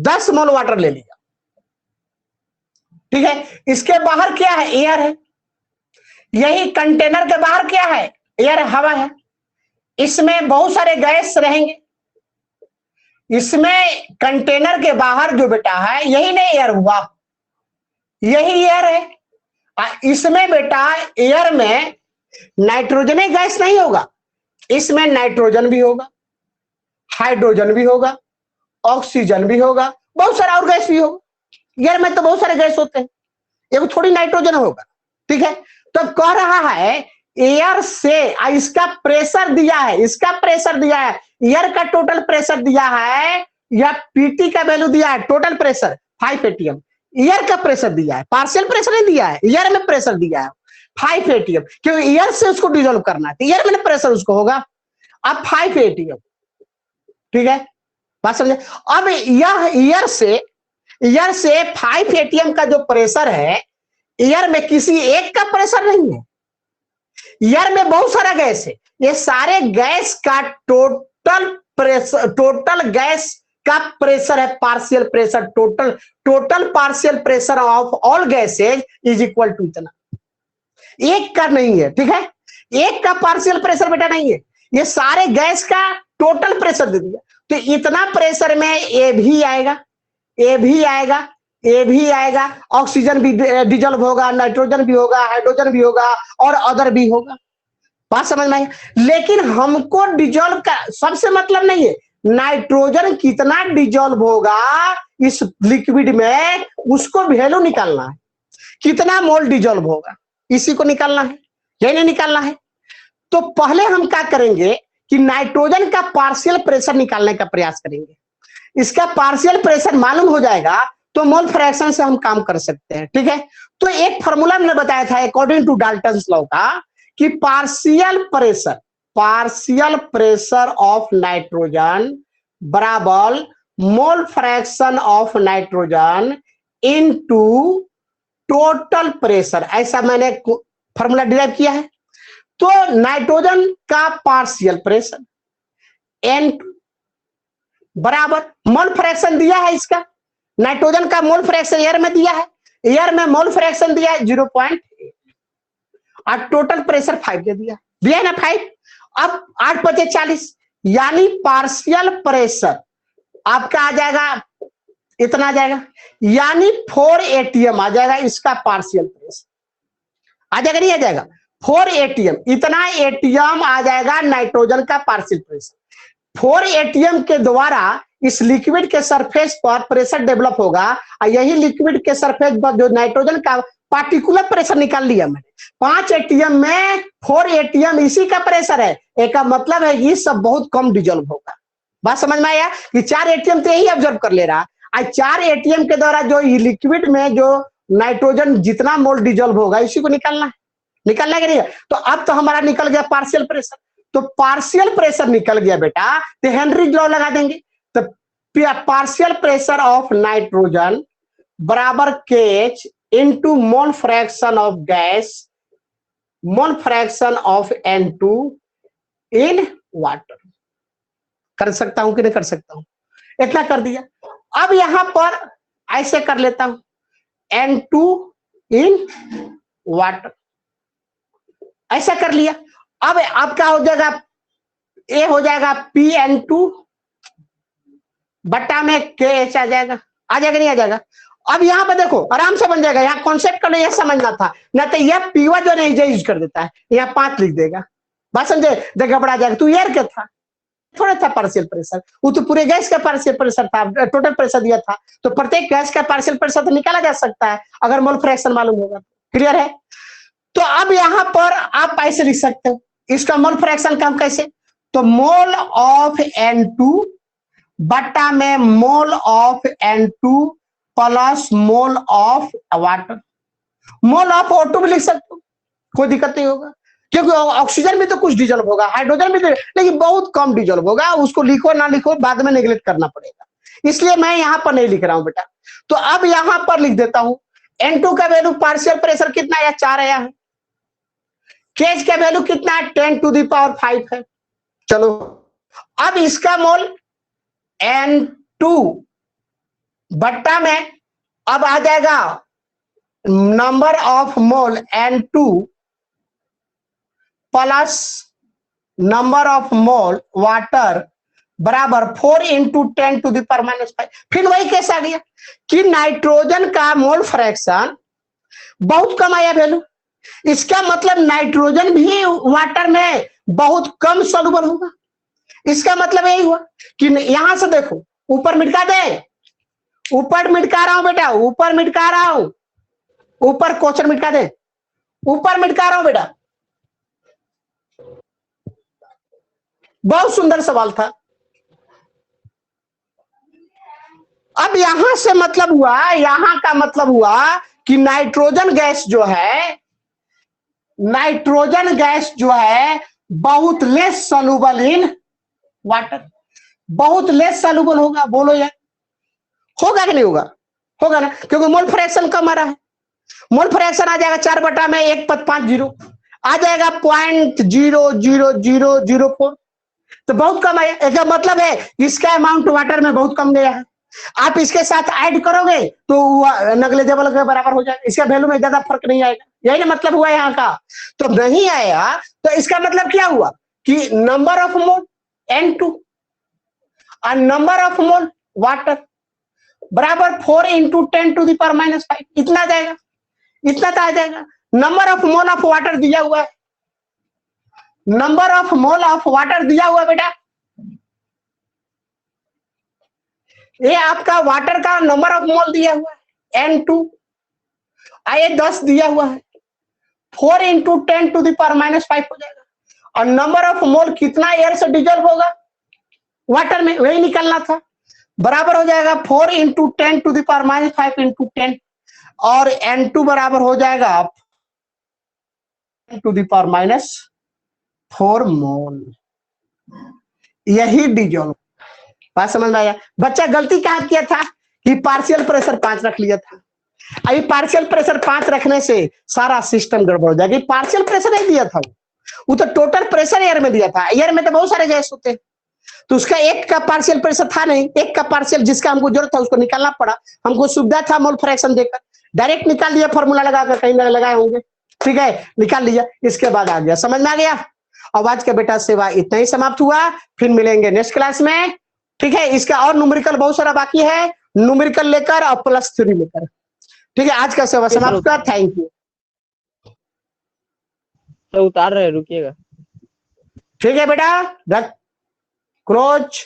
10 मोल वाटर ले लिया, ठीक है। इसके बाहर क्या है, एयर है, यही कंटेनर के बाहर क्या है, एयर, हवा है, इसमें बहुत सारे गैस रहेंगे, इसमें कंटेनर के बाहर जो बेटा है यही नहीं एयर हुआ, यही एयर है। इसमें बेटा एयर में नाइट्रोजन गैस नहीं होगा, इसमें नाइट्रोजन भी होगा, हाइड्रोजन भी होगा, ऑक्सीजन भी होगा, बहुत सारा और गैस भी होगा। एयर में तो बहुत सारे गैस होते हैं, एक थोड़ी नाइट्रोजन होगा, ठीक है। तो कह रहा है एयर से इसका प्रेशर दिया है, इसका प्रेशर दिया है, एयर का टोटल प्रेशर दिया है, या पीटी का वैल्यू दिया है, टोटल प्रेशर 5 atm, एयर का प्रेशर दिया है, पार्शियल प्रेशर नहीं दिया है, एयर में प्रेशर दिया है 5 atm, क्योंकि एयर से उसको डिजोल्व करना है, तो एयर में प्रेशर उसको होगा अब 5 atm, ठीक है, बात समझे। अब यह एयर से 5 atm का जो प्रेशर है, एयर में किसी एक का प्रेशर नहीं है, एयर में बहुत सारा गैस है, ये सारे गैस का टोटल गैस का प्रेशर है partial pressure, total partial pressure of all gases is equal to इतना, एक का नहीं है, ठीक है, एक का पार्शियल प्रेशर बेटा नहीं है, ये सारे गैस का टोटल प्रेशर दे दिया। तो इतना प्रेशर में ए भी आएगा, ए भी आएगा, ए भी आएगा, ऑक्सीजन भी डिजॉल्व होगा, नाइट्रोजन भी होगा, हाइड्रोजन भी होगा और अदर भी होगा। बात समझ में आई? लेकिन हमको डिजॉल्व का सबसे मतलब नहीं है, नाइट्रोजन कितना डिजॉल्व होगा इस लिक्विड में उसको वैल्यू निकालना है, कितना मोल डिजॉल्व होगा इसी को निकालना है, यही नहीं निकालना है। तो पहले हम क्या करेंगे कि नाइट्रोजन का पार्शियल प्रेशर निकालने का प्रयास करेंगे। इसका पार्शियल प्रेशर मालूम हो जाएगा तो मोल फ्रैक्शन से हम काम कर सकते हैं, ठीक है। तो एक फॉर्मूला हमने बताया था अकॉर्डिंग टू डाल्टन्स लॉ का कि पार्शियल प्रेशर ऑफ नाइट्रोजन बराबर मोल fraction of nitrogen into total pressure, ऐसा मैंने फॉर्मूला डिराइव किया है। तो नाइट्रोजन का पार्शियल प्रेशर एन बराबर मोल फ्रैक्शन दिया है, इसका नाइट्रोजन का मोल फ्रैक्शन एयर में दिया है, एयर में मोल फ्रैक्शन दिया है 0.8 और टोटल प्रेशर 5 दे दिया है ना 5। अब 8 × 5 = 40, यानी पार्शियल प्रेशर आपका आ जाएगा इतना आ जाएगा, यानी 4 atm आ जाएगा इसका पार्शियल प्रेशर। आ जाएगा नहीं आ जाएगा? 4 atm, इतना एटीएम आ जाएगा नाइट्रोजन का पार्शियल प्रेशर। 4 atm के द्वारा इस लिक्विड के सरफेस पर प्रेशर डेवलप होगा और यही लिक्विड के सरफेस पर जो नाइट्रोजन का पार्टिकुलर प्रेशर निकाल लिया मैंने, 5 atm में 4 atm इसी का प्रेशर है। एक मतलब है ये सब बहुत कम डिजॉल्व होगा। बात समझ में आया कि 4 atm तो यही ऑब्जर्व कर ले रहा, 4 atm के द्वारा जो लिक्विड में जो नाइट्रोजन जितना मोल डिजॉल्व होगा इसी को निकालना है कि नहीं? तो अब तो हमारा निकल गया पार्शियल प्रेशर। तो पार्शियल प्रेशर निकल गया बेटा, तो हेनरी लॉ लगा देंगे। तो पार्शियल प्रेशर ऑफ नाइट्रोजन बराबर KH into mole fraction of gas, mole fraction of N2 in water. कर सकता हूं कि नहीं कर सकता हूं? इतना कर दिया। अब यहां पर ऐसे कर लेता हूं, N2 इन वाटर, ऐसा कर लिया। अब आपका हो जाएगा ए हो जाएगा PN2 बट्टा में KH आ जाएगा नहीं आ जाएगा? अब यहां पर देखो आराम से बन जाएगा, यहाँ कॉन्सेप्ट को नहीं समझना था ना, तो यह P1 जो नहीं यूज कर देता है, यहाँ 5 लिख देगा। बात समझे? देख घबरा जाएगा, तू एयर क्या था, थोड़ा था पार्शियल प्रेशर, वो तो पूरे गैस का पार्शियल प्रेशर था, टोटल प्रेशर दिया था, तो प्रत्येक गैस का पार्शियल प्रेशर तो निकाला जा सकता है अगर मोल फ्रैक्शन मालूम होगा। क्लियर है? तो अब यहां पर आप ऐसे लिख सकते हो इसका मोल फ्रैक्शन का कैसे, तो मोल ऑफ N2 बट्टा में mole of N2 plus mole of water. Mole of O2 भी लिख सकते हो, कोई दिक्कत नहीं होगा, क्योंकि ऑक्सीजन भी तो कुछ डिजॉल्व होगा, हाइड्रोजन भी, लेकिन बहुत कम डिजॉल्व होगा, उसको लिखो ना लिखो बाद में नेग्लेक्ट करना पड़ेगा, इसलिए मैं यहां पर नहीं लिख रहा हूं बेटा। तो अब यहां पर लिख देता हूं N2 का वैल्यू पार्शियल प्रेशर कितना है, 4 आया है। KH का वैल्यू कितना है, 10⁵ है। चलो अब इसका मोल N2 बट्टा में अब आ जाएगा number of mole N2 plus number of mole water बराबर 4 × 10⁻⁵। फिर वही कैसे आ गया कि नाइट्रोजन का मोल फ्रैक्शन बहुत कम आया वैल्यू, इसका मतलब नाइट्रोजन भी वाटर में बहुत कम सॉल्युबल होगा। इसका मतलब यही हुआ कि यहां से देखो ऊपर मिटका दे, ऊपर मिटका रहा हूं बेटा, ऊपर मिटका रहा हूं, ऊपर क्वेश्चन मिटका दे, ऊपर मिटका रहा हूं बेटा। बहुत सुंदर सवाल था। अब यहां से मतलब हुआ, यहां का मतलब हुआ कि नाइट्रोजन गैस जो है, नाइट्रोजन गैस जो है बहुत लेस सॉल्युबल इन वाटर, बहुत लेस सॉल्युबल होगा। बोलो यार, होगा कि नहीं होगा? होगा ना, क्योंकि मोल फ्रैक्शन कम आ रहा है। मोल फ्रैक्शन आ जाएगा 4 बटा में 1.50 आ जाएगा 0.00004, तो बहुत कम आया। इसका मतलब है इसका अमाउंट वाटर में बहुत कम गया है। आप इसके साथ ऐड करोगे तो नेग्लिजिबल के बराबर हो जाएगा, इसका वैल्यू में ज्यादा फर्क नहीं आएगा। यही ना मतलब हुआ यहाँ का। तो नहीं आया तो इसका मतलब क्या हुआ कि नंबर ऑफ मोल N2 और नंबर ऑफ मोल वाटर, बराबर 4 इंटू 10⁻⁻⁵ इतना आ जाएगा, इतना तो आ जाएगा। Number of mole of water दिया हुआ है, number of mole of water दिया हुआ है बेटा, ये आपका वाटर का नंबर ऑफ मोल दिया हुआ है N2, आइए 10 दिया हुआ है, 4 इंटू 10⁻⁵ हो जाएगा। और नंबर ऑफ मोल कितना एयर से डिजोल्व होगा वाटर में, वही निकलना था, बराबर हो जाएगा 4 इंटू 10⁻⁵ इंटू 10, और N2 बराबर हो जाएगा 10⁻⁴ मोल, यही डिजोल्व। बात समझ में आया? बच्चा गलती कहाँ किया था कि पार्शियल प्रेशर 5 रख लिया था। अभी पार्शियल प्रेशर 5 रखने से सारा सिस्टम गड़बड़ हो जाएगा। पार्शियल प्रेशर नहीं दिया था, वो तो टोटल प्रेशर एयर में दिया था। एयर में तो बहुत सारे गैस होते हैं, तो उसका एक का पार्शियल प्रेशर था नहीं, एक का पार्शियल जिसका हमको जरूरत था उसको निकालना पड़ा। हमको सुविधा था मोल फ्रैक्शन देकर, डायरेक्ट निकाल दिया फॉर्मूला लगाकर, कहीं ना लगाए होंगे, ठीक है, निकाल लिया, इसके बाद आ गया, समझ में आ गया। अब आज का बेटा सेवा इतना ही समाप्त हुआ, फिर मिलेंगे नेक्स्ट क्लास में, ठीक है। इसका और न्यूमेरिकल बहुत सारा बाकी है, न्यूमेरिकल लेकर और +3 लेकर, ठीक है। आज का सेवा समाप्त हुआ, थैंक यू। तो उतार रहे, रुकिएगा। ठीक है बेटा, रख क्लोज।